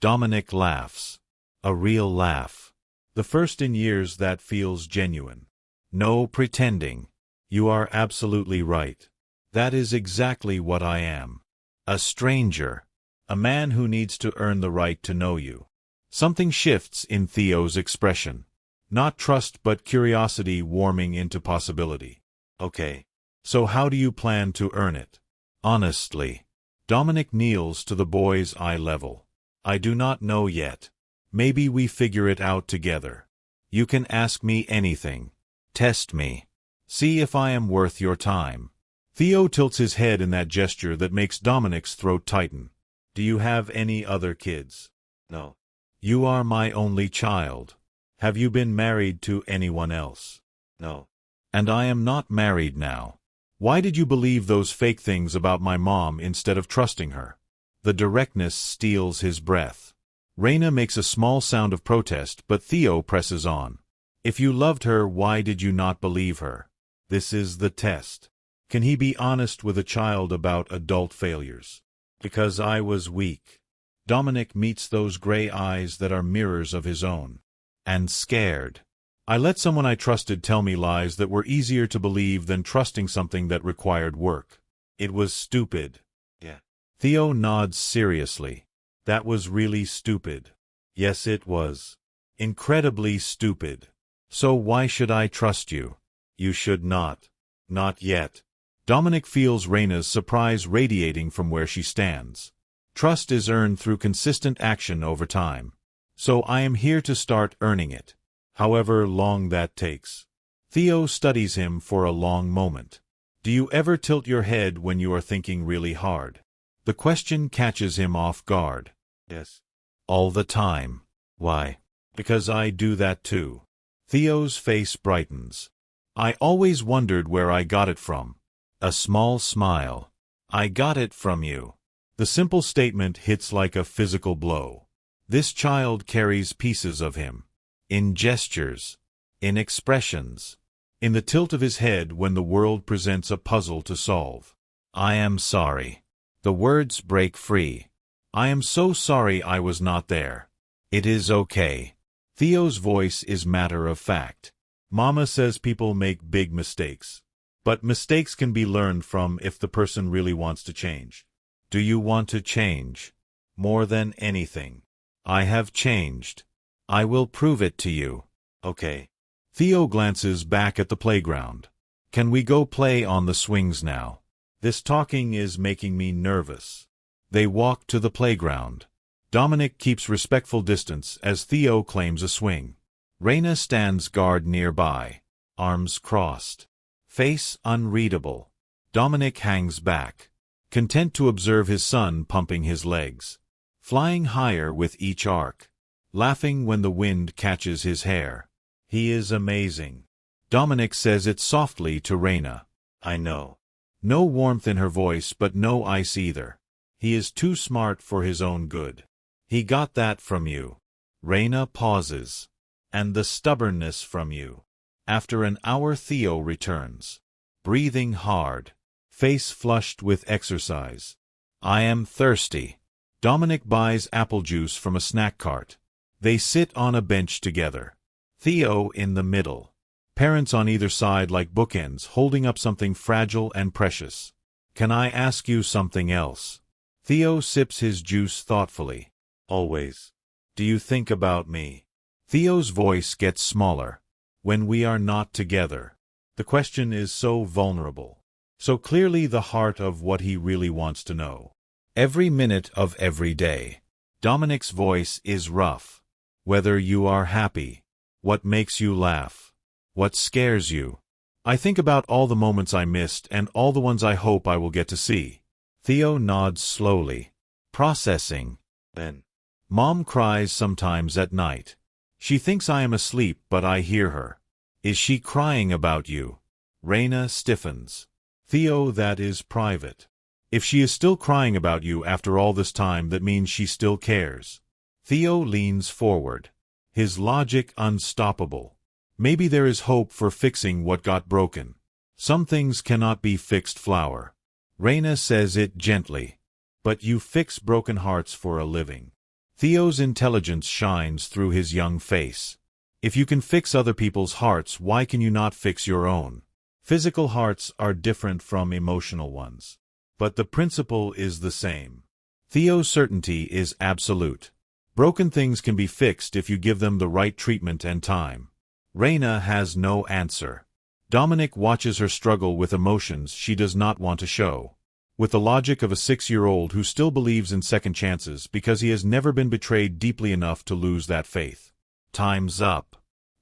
Dominic laughs. A real laugh. The first in years that feels genuine. No pretending. You are absolutely right. That is exactly what I am. A stranger. A man who needs to earn the right to know you. Something shifts in Theo's expression. Not trust but curiosity warming into possibility. Okay. So how do you plan to earn it? Honestly. Dominic kneels to the boy's eye level. I do not know yet. Maybe we figure it out together. You can ask me anything. Test me. See if I am worth your time. Theo tilts his head in that gesture that makes Dominic's throat tighten. Do you have any other kids? No. You are my only child. Have you been married to anyone else? No. And I am not married now. Why did you believe those fake things about my mom instead of trusting her? The directness steals his breath. Raina makes a small sound of protest, but Theo presses on. If you loved her, why did you not believe her? This is the test. Can he be honest with a child about adult failures? Because I was weak. Dominic meets those gray eyes that are mirrors of his own. And scared. I let someone I trusted tell me lies that were easier to believe than trusting something that required work. It was stupid. Yeah. Theo nods seriously. That was really stupid. Yes, it was. Incredibly stupid. So why should I trust you? You should not. Not yet. Dominic feels Raina's surprise radiating from where she stands. Trust is earned through consistent action over time. So I am here to start earning it. However long that takes. Theo studies him for a long moment. Do you ever tilt your head when you are thinking really hard? The question catches him off guard. Yes. All the time. Why? Because I do that too. Theo's face brightens. I always wondered where I got it from. A small smile. I got it from you. The simple statement hits like a physical blow. This child carries pieces of him. In gestures. In expressions. In the tilt of his head when the world presents a puzzle to solve. I am sorry. The words break free. I am so sorry I was not there. It is okay. Theo's voice is matter of fact. Mama says people make big mistakes. But mistakes can be learned from if the person really wants to change. Do you want to change? More than anything. I have changed. I will prove it to you. Okay. Theo glances back at the playground. Can we go play on the swings now? This talking is making me nervous. They walk to the playground. Dominic keeps respectful distance as Theo claims a swing. Raina stands guard nearby, arms crossed. Face unreadable. Dominic hangs back, content to observe his son pumping his legs, flying higher with each arc, laughing when the wind catches his hair. He is amazing. Dominic says it softly to Raina. I know. No warmth in her voice, but no ice either. He is too smart for his own good. He got that from you. Raina pauses. And the stubbornness from you. After an hour, Theo returns. Breathing hard. Face flushed with exercise. I am thirsty. Dominic buys apple juice from a snack cart. They sit on a bench together. Theo in the middle. Parents on either side like bookends, holding up something fragile and precious. Can I ask you something else? Theo sips his juice thoughtfully. Always. Do you think about me? Theo's voice gets smaller. When we are not together. The question is so vulnerable. So clearly the heart of what he really wants to know. Every minute of every day. Dominic's voice is rough. Whether you are happy. What makes you laugh. What scares you. I think about all the moments I missed and all the ones I hope I will get to see. Theo nods slowly. Processing. Then. Mom cries sometimes at night. She thinks I am asleep, but I hear her. Is she crying about you? Raina stiffens. Theo, that is private. If she is still crying about you after all this time, that means she still cares. Theo leans forward. His logic unstoppable. Maybe there is hope for fixing what got broken. Some things cannot be fixed, Flower. Raina says it gently. But you fix broken hearts for a living. Theo's intelligence shines through his young face. If you can fix other people's hearts, why can you not fix your own? Physical hearts are different from emotional ones. But the principle is the same. Theo's certainty is absolute. Broken things can be fixed if you give them the right treatment and time. Raina has no answer. Dominic watches her struggle with emotions she does not want to show. With the logic of a 6-year-old who still believes in second chances because he has never been betrayed deeply enough to lose that faith. Time's up.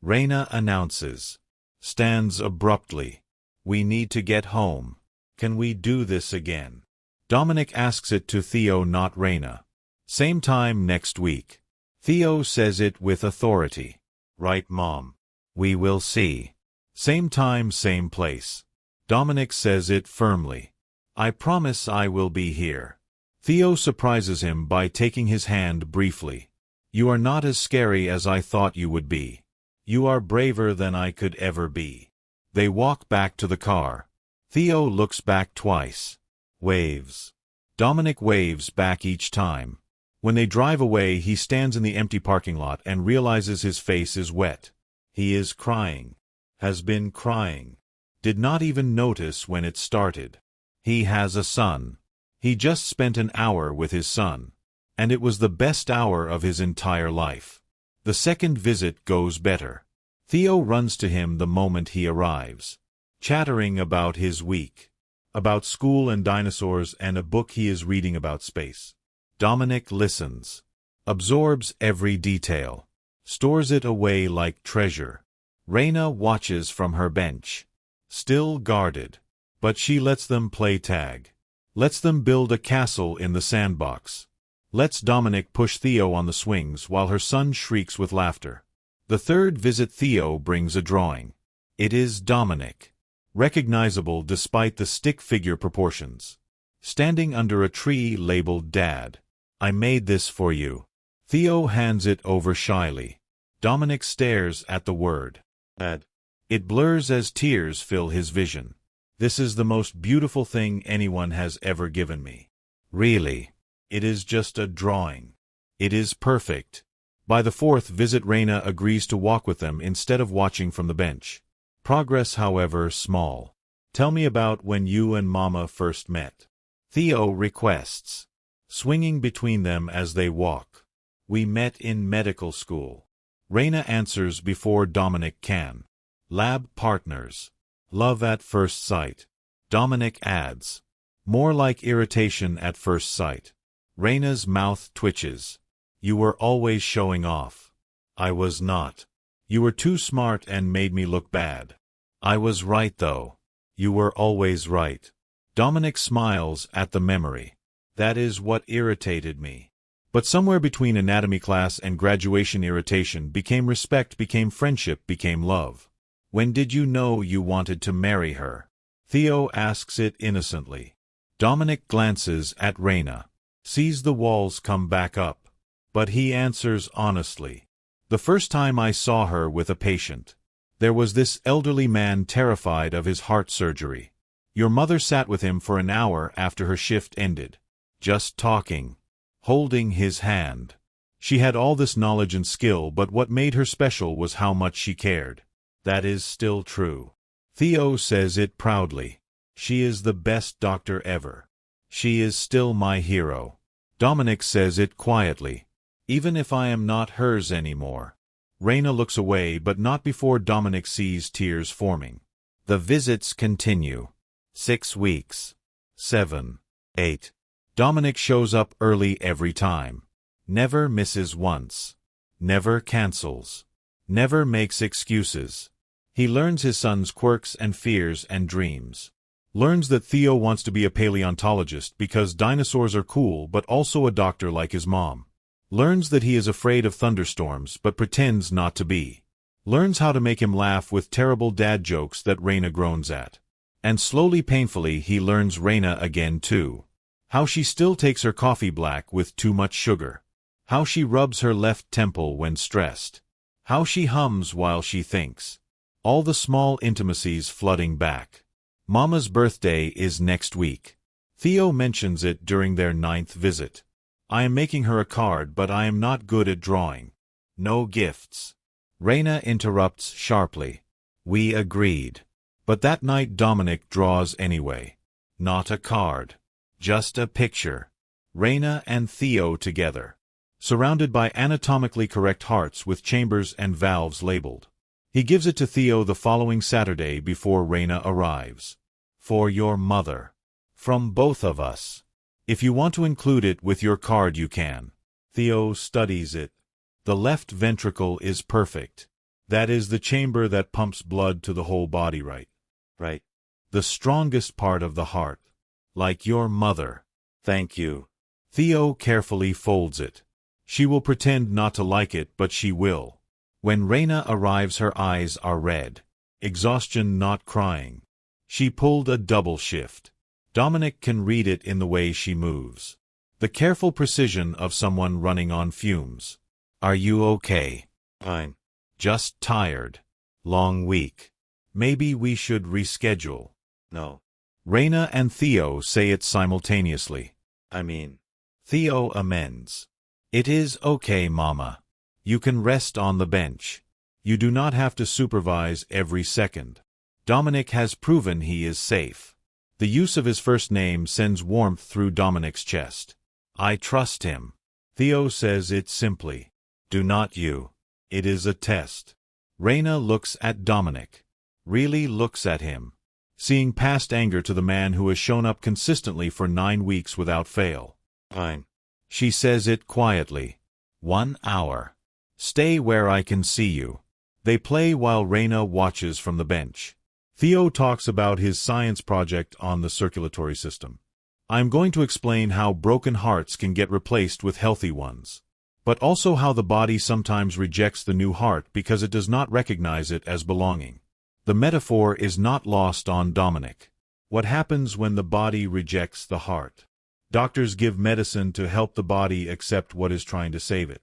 Raina announces. Stands abruptly. We need to get home. Can we do this again? Dominic asks it to Theo, not Raina. Same time next week. Theo says it with authority. Right, Mom. We will see. Same time, same place. Dominic says it firmly. I promise I will be here. Theo surprises him by taking his hand briefly. You are not as scary as I thought you would be. You are braver than I could ever be. They walk back to the car. Theo looks back twice. Waves. Dominic waves back each time. When they drive away, he stands in the empty parking lot and realizes his face is wet. He is crying. Has been crying. Did not even notice when it started. He has a son. He just spent an hour with his son. And it was the best hour of his entire life. The second visit goes better. Theo runs to him the moment he arrives. Chattering about his week. About school and dinosaurs and a book he is reading about space. Dominic listens. Absorbs every detail. Stores it away like treasure. Raina watches from her bench. Still guarded. But she lets them play tag. Lets them build a castle in the sandbox. Lets Dominic push Theo on the swings while her son shrieks with laughter. The third visit, Theo brings a drawing. It is Dominic. Recognizable despite the stick figure proportions. Standing under a tree labeled Dad. I made this for you. Theo hands it over shyly. Dominic stares at the word. Dad. It blurs as tears fill his vision. This is the most beautiful thing anyone has ever given me. Really. It is just a drawing. It is perfect. By the fourth visit, Raina agrees to walk with them instead of watching from the bench. Progress, however, small. Tell me about when you and Mama first met. Theo requests. swinging between them as they walk. We met in medical school. Reina answers before Dominic can. Lab partners. Love at first sight. Dominic adds. More like irritation at first sight. Reina's mouth twitches. You were always showing off. I was not. You were too smart and made me look bad. I was right though. You were always right. Dominic smiles at the memory. That is what irritated me. But somewhere between anatomy class and graduation irritation became respect, became friendship, became love. When did you know you wanted to marry her? Theo asks it innocently. Dominic glances at Reina, sees the walls come back up. But he answers honestly. The first time I saw her with a patient. There was this elderly man terrified of his heart surgery. Your mother sat with him for an hour after her shift ended. Just talking. Holding his hand. She had all this knowledge and skill, but what made her special was how much she cared. That is still true. Theo says it proudly. She is the best doctor ever. She is still my hero. Dominic says it quietly. Even if I am not hers anymore. Reina looks away, but not before Dominic sees tears forming. The visits continue. 6 weeks. 7. 8. Dominic shows up early every time. Never misses once. Never cancels. Never makes excuses. He learns his son's quirks and fears and dreams. Learns that Theo wants to be a paleontologist because dinosaurs are cool, but also a doctor like his mom. Learns that he is afraid of thunderstorms but pretends not to be. Learns how to make him laugh with terrible dad jokes that Reina groans at. And slowly, painfully, he learns Reina again too. How she still takes her coffee black with too much sugar. How she rubs her left temple when stressed. How she hums while she thinks. All the small intimacies flooding back. Mama's birthday is next week. Theo mentions it during their 9th visit. I am making her a card, but I am not good at drawing. No gifts. Reina interrupts sharply. We agreed. But that night Dominic draws anyway. Not a card. Just a picture. Reina and Theo together. Surrounded by anatomically correct hearts with chambers and valves labeled. He gives it to Theo the following Saturday before Reina arrives. For your mother. From both of us. If you want to include it with your card you can. Theo studies it. The left ventricle is perfect. That is the chamber that pumps blood to the whole body, right? Right. The strongest part of the heart. Like your mother. Thank you. Theo carefully folds it. She will pretend not to like it, but she will. When Reina arrives, her eyes are red. Exhaustion, not crying. She pulled a double shift. Dominic can read it in the way she moves. The careful precision of someone running on fumes. Are you okay? Fine. Just tired. Long week. Maybe we should reschedule. No. Reina and Theo say it simultaneously. Theo amends. It is okay, Mama. You can rest on the bench. You do not have to supervise every second. Dominic has proven he is safe. The use of his first name sends warmth through Dominic's chest. I trust him. Theo says it simply. Do not you. It is a test. Reina looks at Dominic. Really looks at him. Seeing past anger to the man who has shown up consistently for 9 weeks without fail. Fine. She says it quietly. 1 hour. Stay where I can see you. They play while Reina watches from the bench. Theo talks about his science project on the circulatory system. I'm going to explain how broken hearts can get replaced with healthy ones. But also how the body sometimes rejects the new heart because it does not recognize it as belonging. The metaphor is not lost on Dominic. What happens when the body rejects the heart? Doctors give medicine to help the body accept what is trying to save it.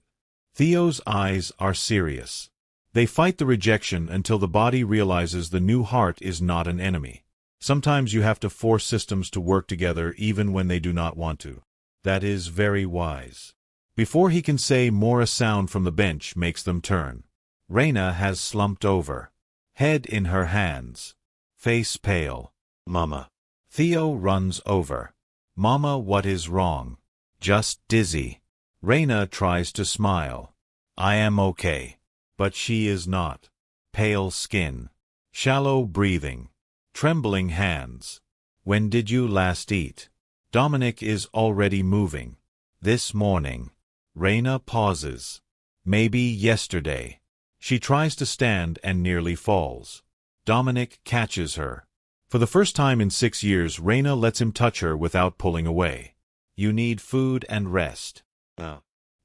Theo's eyes are serious. They fight the rejection until the body realizes the new heart is not an enemy. Sometimes you have to force systems to work together even when they do not want to. That is very wise. Before he can say more, a sound from the bench makes them turn. Reina has slumped over. Head in her hands. Face pale. Mama. Theo runs over. Mama, what is wrong? Just dizzy. Reina tries to smile. I am okay. But she is not. Pale skin. Shallow breathing. Trembling hands. When did you last eat? Dominic is already moving. This morning. Reina pauses. Maybe yesterday. She tries to stand and nearly falls. Dominic catches her. For the first time in 6 years, Reina lets him touch her without pulling away. You need food and rest.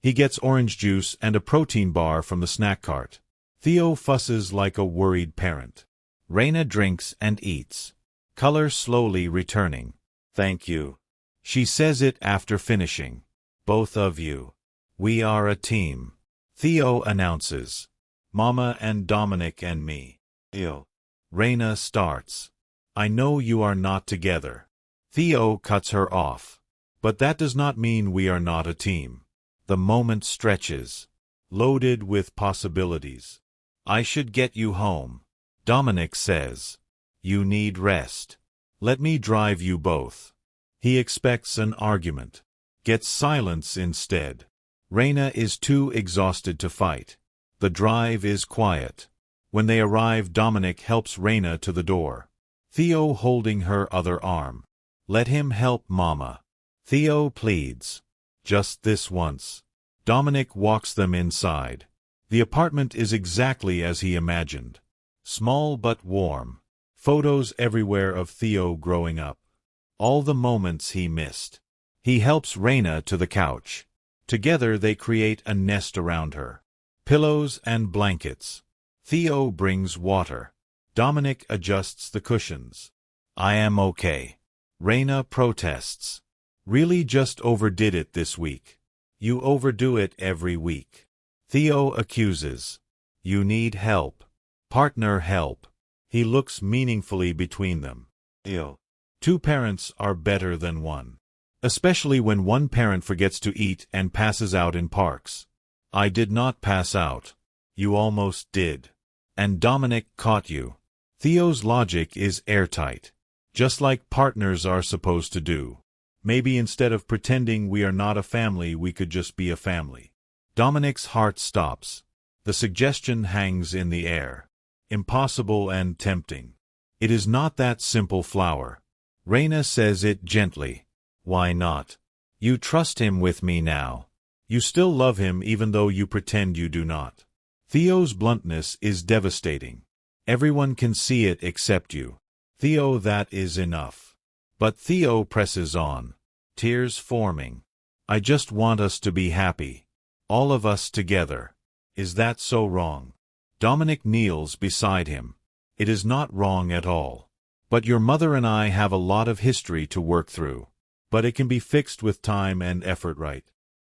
He gets orange juice and a protein bar from the snack cart. Theo fusses like a worried parent. Reina drinks and eats. Color slowly returning. Thank you. She says it after finishing. Both of you. We are a team. Theo announces. Mama and Dominic and me. Theo. Reina starts. I know you are not together. Theo cuts her off. But that does not mean we are not a team. The moment stretches. Loaded with possibilities. I should get you home. Dominic says. You need rest. Let me drive you both. He expects an argument. Gets silence instead. Reina is too exhausted to fight. The drive is quiet. When they arrive, Dominic helps Reina to the door. Theo holding her other arm. Let him help Mama. Theo pleads. Just this once. Dominic walks them inside. The apartment is exactly as he imagined. Small but warm. Photos everywhere of Theo growing up. All the moments he missed. He helps Reina to the couch. Together they create a nest around her. Pillows and blankets. Theo brings water. Dominic adjusts the cushions. I am okay. Reina protests. Really just overdid it this week. You overdo it every week. Theo accuses. You need help. Partner help. He looks meaningfully between them. Theo. 2 parents are better than one. Especially when one parent forgets to eat and passes out in parks. I did not pass out. You almost did. And Dominic caught you. Theo's logic is airtight. Just like partners are supposed to do. Maybe instead of pretending we are not a family, we could just be a family. Dominic's heart stops. The suggestion hangs in the air. Impossible and tempting. It is not that simple, flower. Reina says it gently. Why not? You trust him with me now. You still love him even though you pretend you do not. Theo's bluntness is devastating. Everyone can see it except you. Theo, that is enough. But Theo presses on. Tears forming. I just want us to be happy. All of us together. Is that so wrong? Dominic kneels beside him. It is not wrong at all. But your mother and I have a lot of history to work through. But it can be fixed with time and effort, right?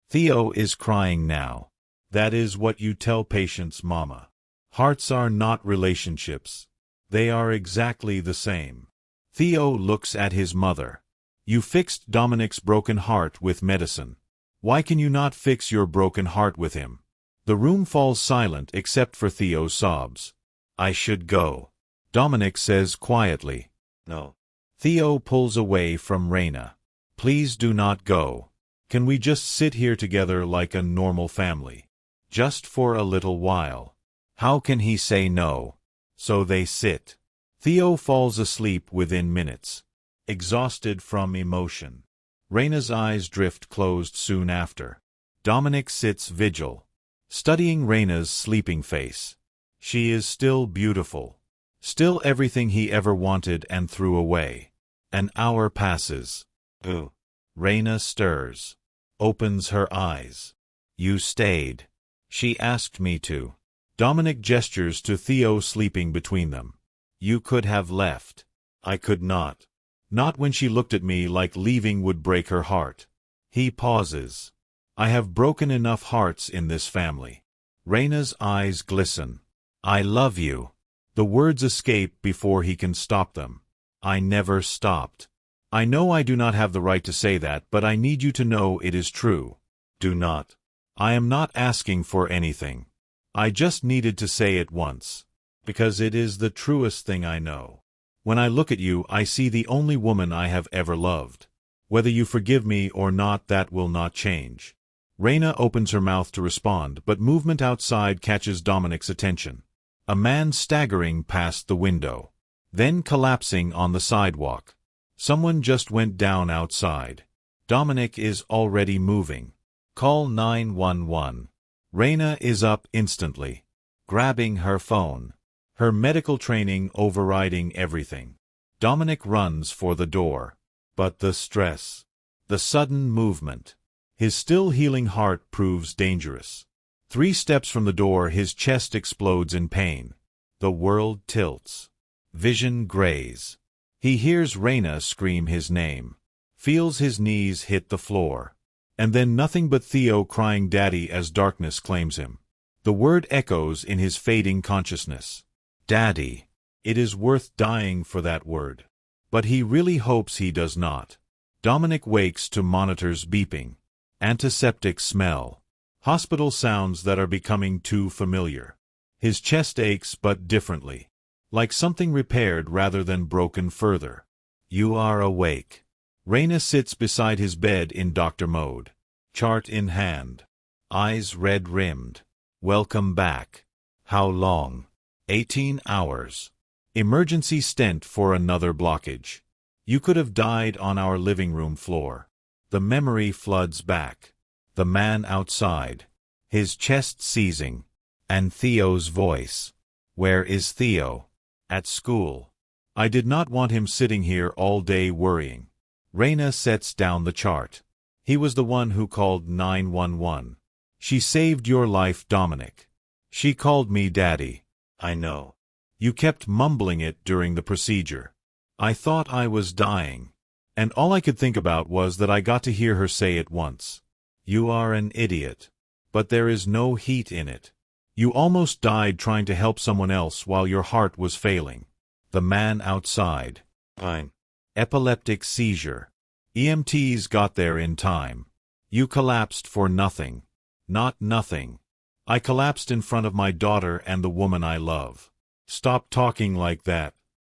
Theo is crying now. That is what you tell patients, Mama. Hearts are not relationships. They are exactly the same. Theo looks at his mother. You fixed Dominic's broken heart with medicine. Why can you not fix your broken heart with him? The room falls silent except for Theo's sobs. I should go. Dominic says quietly. No. Theo pulls away from Reina. Please do not go. Can we just sit here together like a normal family? Just for a little while. How can he say no? So they sit. Theo falls asleep within minutes. Exhausted from emotion. Reina's eyes drift closed soon after. Dominic sits vigil. Studying Reina's sleeping face. She is still beautiful. Still everything he ever wanted and threw away. An hour passes. Ooh. Reina stirs. Opens her eyes. You stayed. She asked me to. Dominic gestures to Theo sleeping between them. You could have left. I could not. Not when she looked at me like leaving would break her heart. He pauses. I have broken enough hearts in this family. Reina's eyes glisten. I love you. The words escape before he can stop them. I never stopped. I know I do not have the right to say that, but I need you to know it is true. Do not. I am not asking for anything. I just needed to say it once. Because it is the truest thing I know. When I look at you, I see the only woman I have ever loved. Whether you forgive me or not, that will not change. Raina opens her mouth to respond, but movement outside catches Dominic's attention. A man staggering past the window, then collapsing on the sidewalk. Someone just went down outside. Dominic is already moving. Call 911. Raina is up instantly, grabbing her phone. Her medical training overriding everything. Dominic runs for the door. But the stress, the sudden movement, his still healing heart proves dangerous. 3 steps from the door, his chest explodes in pain. The world tilts. Vision grays. He hears Raina scream his name, feels his knees hit the floor. And then nothing but Theo crying "Daddy" as darkness claims him. The word echoes in his fading consciousness. Daddy. It is worth dying for that word. But he really hopes he does not. Dominic wakes to monitors beeping. Antiseptic smell. Hospital sounds that are becoming too familiar. His chest aches, but differently. Like something repaired rather than broken further. You are awake. Raina sits beside his bed in doctor mode. Chart in hand. Eyes red-rimmed. Welcome back. How long? 18 hours. Emergency stent for another blockage. You could have died on our living room floor. The memory floods back. The man outside. His chest seizing. And Theo's voice. Where is Theo? At school. I did not want him sitting here all day worrying. Raina sets down the chart. He was the one who called 911. She saved your life, Dominic. She called me Daddy. I know. You kept mumbling it during the procedure. I thought I was dying. And all I could think about was that I got to hear her say it once. You are an idiot. But there is no heat in it. You almost died trying to help someone else while your heart was failing. The man outside. Fine. Epileptic seizure. EMTs got there in time. You collapsed for nothing. Not nothing. I collapsed in front of my daughter and the woman I love. Stop talking like that.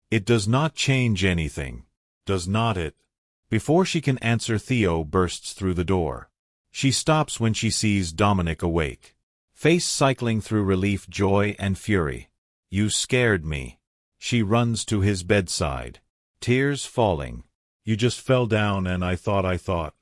It does not change anything. Does not it? Before she can answer, Theo bursts through the door. She stops when she sees Dominic awake. Face cycling through relief, joy, and fury. You scared me. She runs to his bedside. Tears falling. You just fell down and I thought.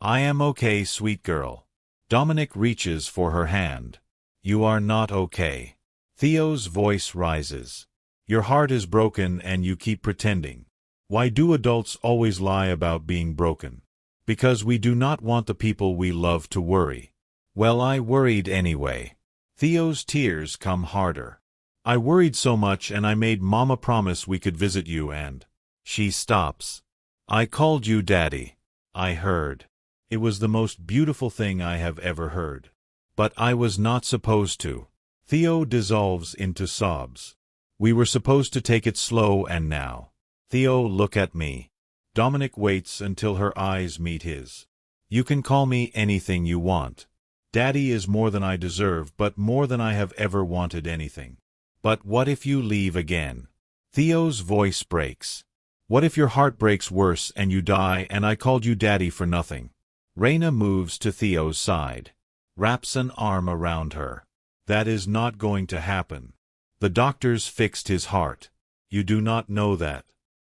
I am okay, sweet girl. Dominic reaches for her hand. You are not okay. Theo's voice rises. Your heart is broken and you keep pretending. Why do adults always lie about being broken? Because we do not want the people we love to worry. Well, I worried anyway. Theo's tears come harder. I worried so much and I made Mama promise we could visit you and... She stops. I called you Daddy. I heard. It was the most beautiful thing I have ever heard. But I was not supposed to. Theo dissolves into sobs. We were supposed to take it slow and now. Theo, look at me. Dominic waits until her eyes meet his. You can call me anything you want. Daddy is more than I deserve, but more than I have ever wanted anything. But what if you leave again? Theo's voice breaks. What if your heart breaks worse and you die and I called you Daddy for nothing? Raina moves to Theo's side. Wraps an arm around her. That is not going to happen. The doctors fixed his heart. You do not know that.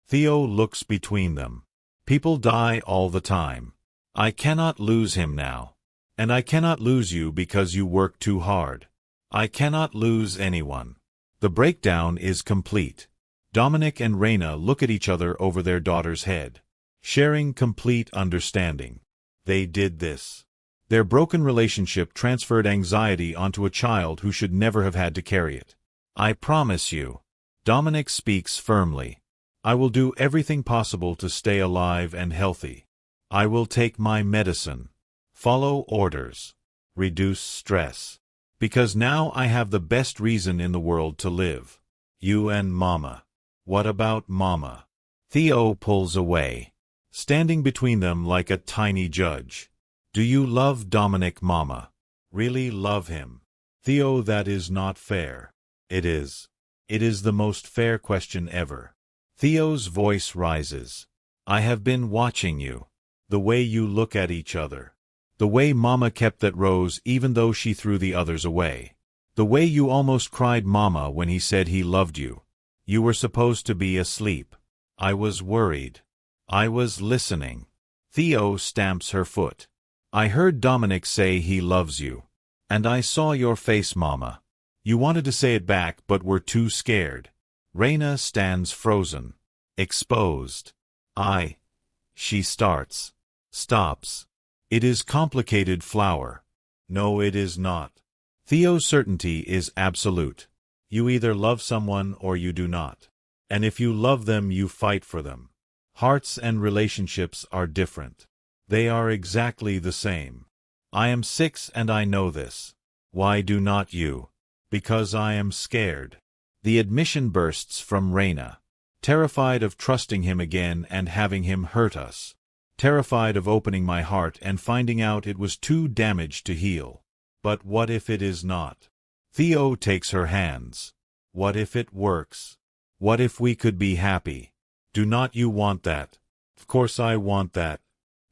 Theo looks between them. People die all the time. I cannot lose him now. And I cannot lose you because you work too hard. I cannot lose anyone. The breakdown is complete. Dominic and Raina look at each other over their daughter's head, sharing complete understanding. They did this. Their broken relationship transferred anxiety onto a child who should never have had to carry it. I promise you. Dominic speaks firmly. I will do everything possible to stay alive and healthy. I will take my medicine. Follow orders. Reduce stress. Because now I have the best reason in the world to live. You and Mama. What about Mama? Theo pulls away, standing between them like a tiny judge. Do you love Dominic, Mama? Really love him? Theo, that is not fair. It is. It is the most fair question ever. Theo's voice rises. I have been watching you. The way you look at each other. The way Mama kept that rose even though she threw the others away. The way you almost cried Mama when he said he loved you. You were supposed to be asleep. I was worried. I was listening. Theo stamps her foot. I heard Dominic say he loves you. And I saw your face, Mama. You wanted to say it back but were too scared. Reina stands frozen. Exposed. She starts. Stops. It is complicated, Flower. No, it is not. Theo's certainty is absolute. You either love someone or you do not. And if you love them, you fight for them. Hearts and relationships are different. They are exactly the same. I am 6 and I know this. Why do not you? Because I am scared. The admission bursts from Reina. Terrified of trusting him again and having him hurt us. Terrified of opening my heart and finding out it was too damaged to heal. But what if it is not? Theo takes her hands. What if it works? What if we could be happy? Do not you want that? Of course I want that.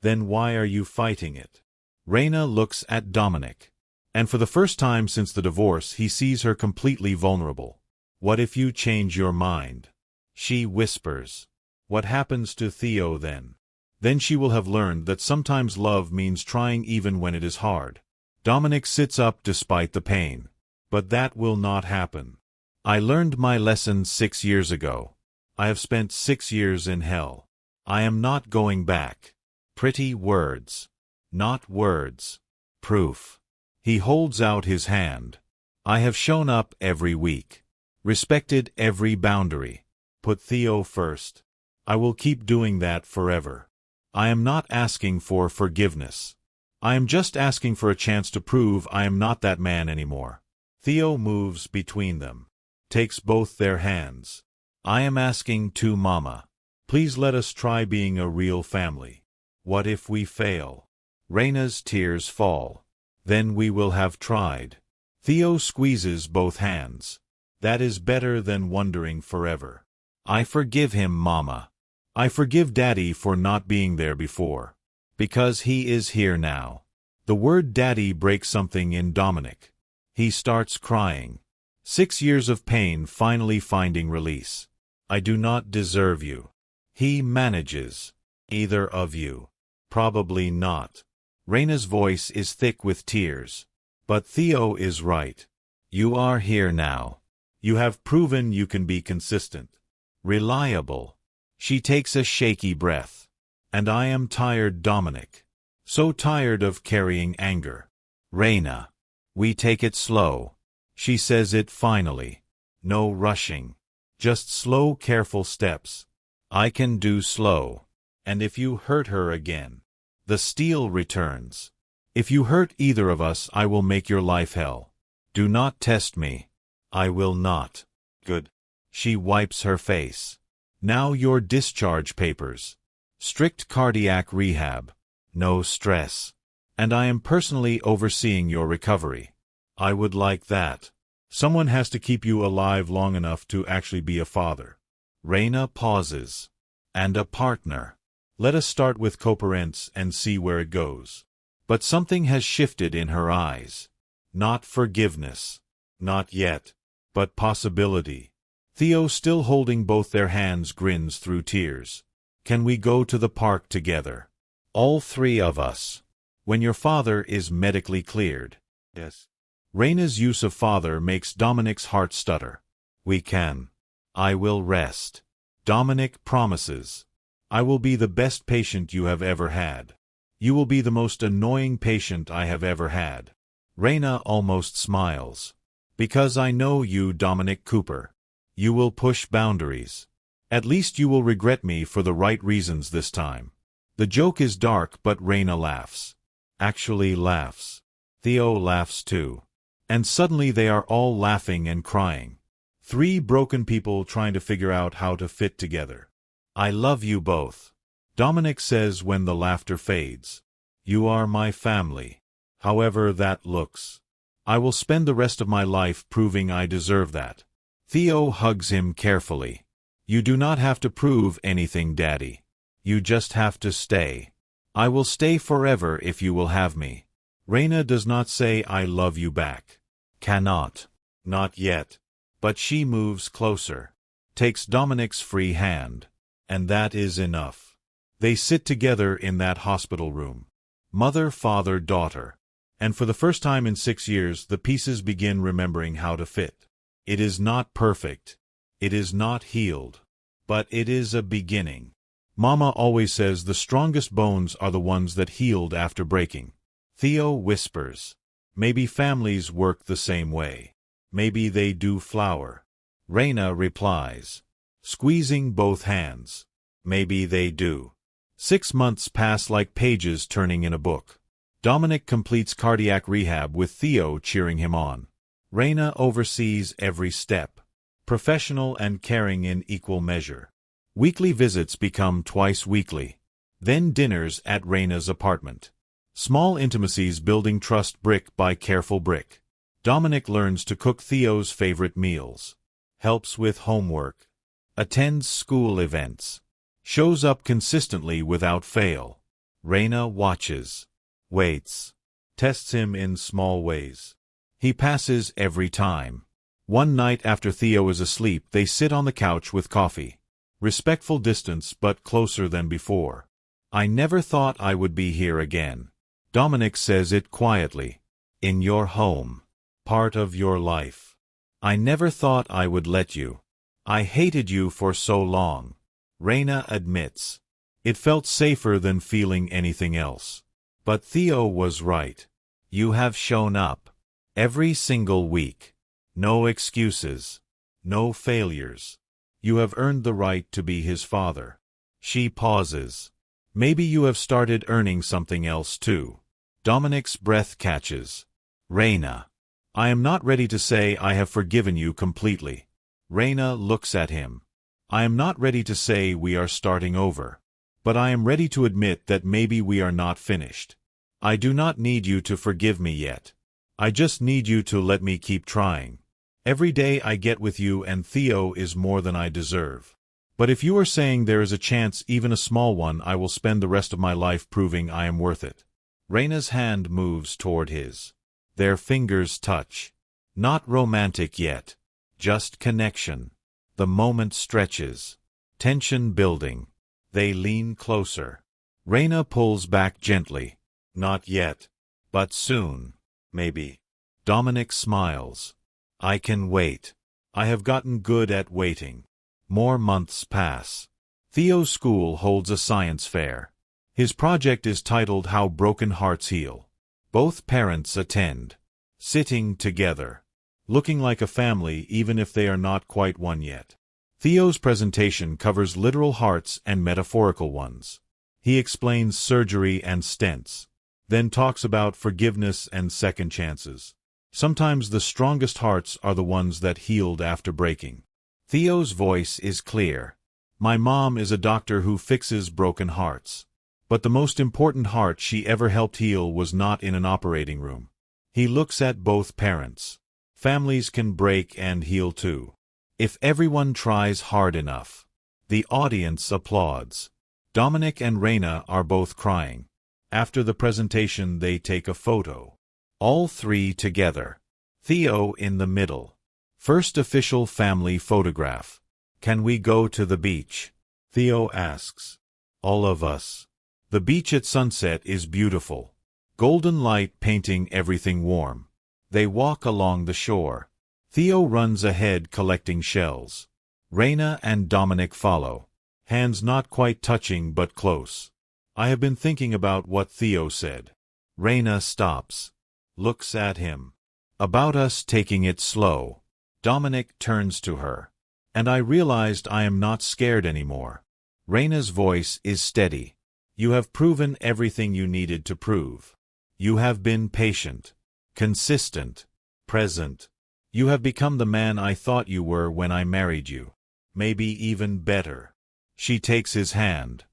Then why are you fighting it? Reina looks at Dominic. And for the first time since the divorce, he sees her completely vulnerable. What if you change your mind? She whispers. What happens to Theo then? Then she will have learned that sometimes love means trying even when it is hard. Dominic sits up despite the pain. But that will not happen. I learned my lesson 6 years ago. I have spent 6 years in hell. I am not going back. Pretty words. Not words. Proof. He holds out his hand. I have shown up every week. Respected every boundary. Put Theo first. I will keep doing that forever. I am not asking for forgiveness. I am just asking for a chance to prove I am not that man anymore. Theo moves between them. Takes both their hands. I am asking too, Mama. Please let us try being a real family. What if we fail? Reina's tears fall. Then we will have tried. Theo squeezes both hands. That is better than wondering forever. I forgive him, Mama. I forgive Daddy for not being there before. Because he is here now. The word Daddy breaks something in Dominic. He starts crying. 6 years of pain finally finding release. I do not deserve you. He manages. Either of you. Probably not. Reina's voice is thick with tears. But Theo is right. You are here now. You have proven you can be consistent. Reliable. She takes a shaky breath. And I am tired, Dominic. So tired of carrying anger. Reina. We take it slow. She says it finally. No rushing. Just slow, careful steps. I can do slow. And if you hurt her again, the steel returns. If you hurt either of us, I will make your life hell. Do not test me. I will not. Good. She wipes her face. Now your discharge papers. Strict cardiac rehab. No stress. And I am personally overseeing your recovery. I would like that. Someone has to keep you alive long enough to actually be a father. Reina pauses. And a partner. Let us start with co-parents and see where it goes. But something has shifted in her eyes. Not forgiveness. Not yet. But possibility. Theo, still holding both their hands, grins through tears. Can we go to the park together? All 3 of us. When your father is medically cleared. Yes. Reina's use of father makes Dominic's heart stutter. We can. I will rest. Dominic promises. I will be the best patient you have ever had. You will be the most annoying patient I have ever had. Reina almost smiles. Because I know you, Dominic Cooper. You will push boundaries. At least you will regret me for the right reasons this time. The joke is dark, but Reina laughs. Actually laughs. Theo laughs too. And suddenly they are all laughing and crying. 3 broken people trying to figure out how to fit together. I love you both. Dominic says when the laughter fades. You are my family. However that looks. I will spend the rest of my life proving I deserve that. Theo hugs him carefully. You do not have to prove anything, Daddy. You just have to stay. I will stay forever if you will have me. Reina does not say I love you back. Cannot. Not yet. But she moves closer. Takes Dominic's free hand. And that is enough. They sit together in that hospital room. Mother, father, daughter. And for the first time in 6 years, the pieces begin remembering how to fit. It is not perfect. It is not healed. But it is a beginning. Mama always says the strongest bones are the ones that healed after breaking. Theo whispers. Maybe families work the same way. Maybe they do flower. Reina replies, squeezing both hands. Maybe they do. 6 months pass like pages turning in a book. Dominic completes cardiac rehab with Theo cheering him on. Reina oversees every step. Professional and caring in equal measure. Weekly visits become twice weekly. Then dinners at Reina's apartment. Small intimacies building trust brick by careful brick. Dominic learns to cook Theo's favorite meals. Helps with homework. Attends school events. Shows up consistently without fail. Reina watches. Waits. Tests him in small ways. He passes every time. One night after Theo is asleep, they sit on the couch with coffee. Respectful distance, but closer than before. I never thought I would be here again. Dominic says it quietly. In your home. Part of your life. I never thought I would let you. I hated you for so long. Reina admits. It felt safer than feeling anything else. But Theo was right. You have shown up. Every single week. No excuses. No failures. You have earned the right to be his father. She pauses. Maybe you have started earning something else too. Dominic's breath catches. Reina. I am not ready to say I have forgiven you completely. Reina looks at him. I am not ready to say we are starting over. But I am ready to admit that maybe we are not finished. I do not need you to forgive me yet. I just need you to let me keep trying. Every day I get with you and Theo is more than I deserve. But if you are saying there is a chance, even a small one, I will spend the rest of my life proving I am worth it. Reina's hand moves toward his. Their fingers touch. Not romantic yet. Just connection. The moment stretches. Tension building. They lean closer. Reina pulls back gently. Not yet. But soon. Maybe. Dominic smiles. I can wait. I have gotten good at waiting. More months pass. Theo's school holds a science fair. His project is titled How Broken Hearts Heal. Both parents attend. Sitting together. Looking like a family even if they are not quite one yet. Theo's presentation covers literal hearts and metaphorical ones. He explains surgery and stents. Then talks about forgiveness and second chances. Sometimes the strongest hearts are the ones that healed after breaking. Theo's voice is clear. My mom is a doctor who fixes broken hearts. But the most important heart she ever helped heal was not in an operating room. He looks at both parents. Families can break and heal too. If everyone tries hard enough. The audience applauds. Dominic and Reina are both crying. After the presentation they take a photo. All three together. Theo in the middle. First official family photograph. Can we go to the beach? Theo asks. All of us. The beach at sunset is beautiful. Golden light painting everything warm. They walk along the shore. Theo runs ahead collecting shells. Reina and Dominic follow. Hands not quite touching but close. I have been thinking about what Theo said. Reina stops. Looks at him. About us taking it slow. Dominic turns to her. And I realized I am not scared anymore. Reina's voice is steady. You have proven everything you needed to prove. You have been patient. Consistent. Present. You have become the man I thought you were when I married you. Maybe even better. She takes his hand.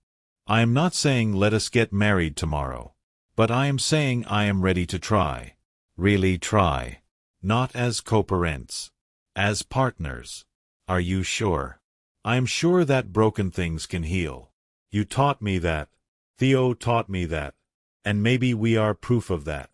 I am not saying let us get married tomorrow. But I am saying I am ready to try. Really try. Not as co-parents. As partners. Are you sure? I am sure that broken things can heal. You taught me that. Theo taught me that. And maybe we are proof of that.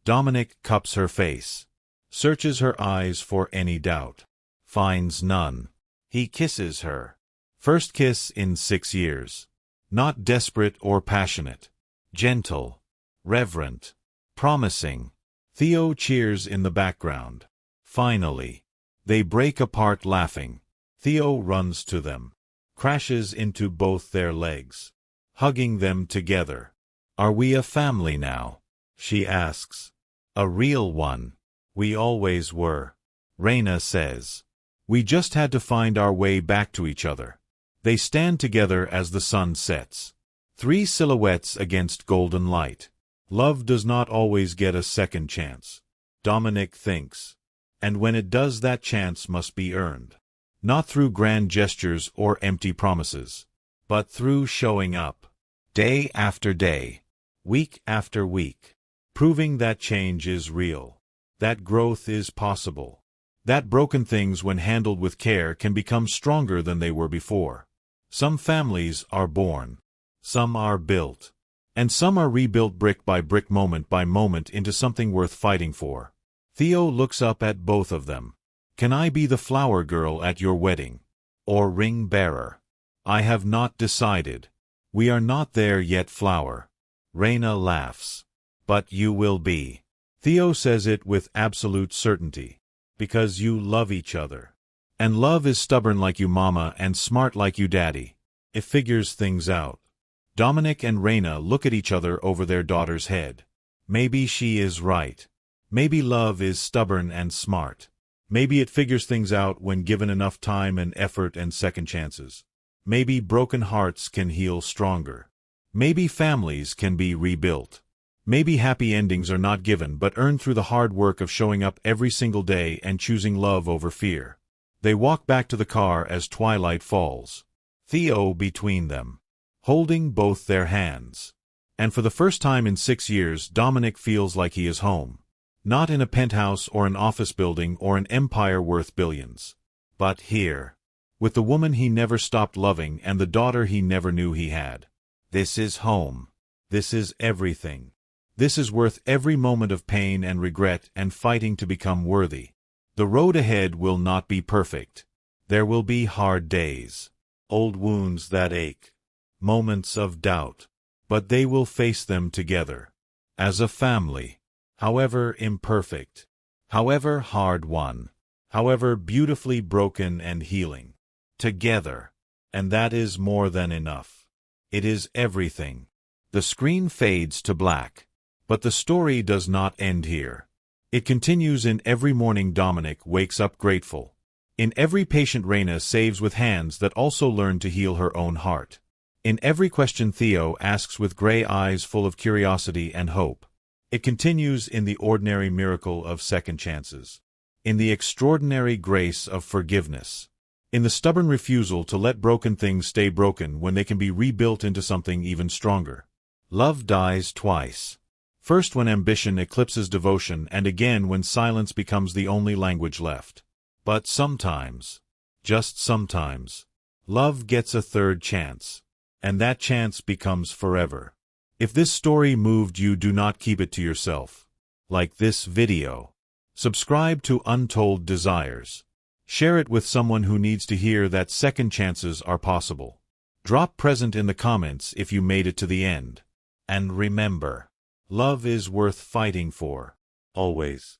Dominic cups her face. Searches her eyes for any doubt. Finds none. He kisses her. First kiss in 6 years. Not desperate or passionate. Gentle. Reverent. Promising. Theo cheers in the background. Finally. They break apart laughing. Theo runs to them. Crashes into both their legs. Hugging them together. Are we a family now? She asks. A real one. We always were. Reina says. We just had to find our way back to each other. They stand together as the sun sets. 3 silhouettes against golden light. Love does not always get a second chance. Dominic thinks. And when it does, that chance must be earned. Not through grand gestures or empty promises, but through showing up. Day after day. Week after week. Proving that change is real. That growth is possible. That broken things, when handled with care, can become stronger than they were before. Some families are born. Some are built. And some are rebuilt brick by brick, moment by moment, into something worth fighting for. Theo looks up at both of them. Can I be the flower girl at your wedding? Or ring bearer? I have not decided. We are not there yet, flower. Reina laughs. But you will be. Theo says it with absolute certainty. Because you love each other. And love is stubborn like you, mama, and smart like you, daddy. It figures things out. Dominic and Reina look at each other over their daughter's head. Maybe she is right. Maybe love is stubborn and smart. Maybe it figures things out when given enough time and effort and second chances. Maybe broken hearts can heal stronger. Maybe families can be rebuilt. Maybe happy endings are not given but earned through the hard work of showing up every single day and choosing love over fear. They walk back to the car as twilight falls. Theo between them, holding both their hands. And for the first time in 6 years, Dominic feels like he is home. Not in a penthouse or an office building or an empire worth billions. But here. With the woman he never stopped loving and the daughter he never knew he had. This is home. This is everything. This is worth every moment of pain and regret and fighting to become worthy. The road ahead will not be perfect. There will be hard days. Old wounds that ache. Moments of doubt. But they will face them together. As a family. However imperfect. However hard-won. However beautifully broken and healing. Together. And that is more than enough. It is everything. The screen fades to black. But the story does not end here. It continues in every morning Dominic wakes up grateful. In every patient Reina saves with hands that also learn to heal her own heart. In every question Theo asks with gray eyes full of curiosity and hope. It continues in the ordinary miracle of second chances. In the extraordinary grace of forgiveness. In the stubborn refusal to let broken things stay broken when they can be rebuilt into something even stronger. Love dies twice. First when ambition eclipses devotion, and again when silence becomes the only language left. But sometimes, just sometimes, love gets a third chance. And that chance becomes forever. If this story moved you, do not keep it to yourself. Like this video. Subscribe to Untold Desires. Share it with someone who needs to hear that second chances are possible. Drop present in the comments if you made it to the end. And remember, love is worth fighting for. Always.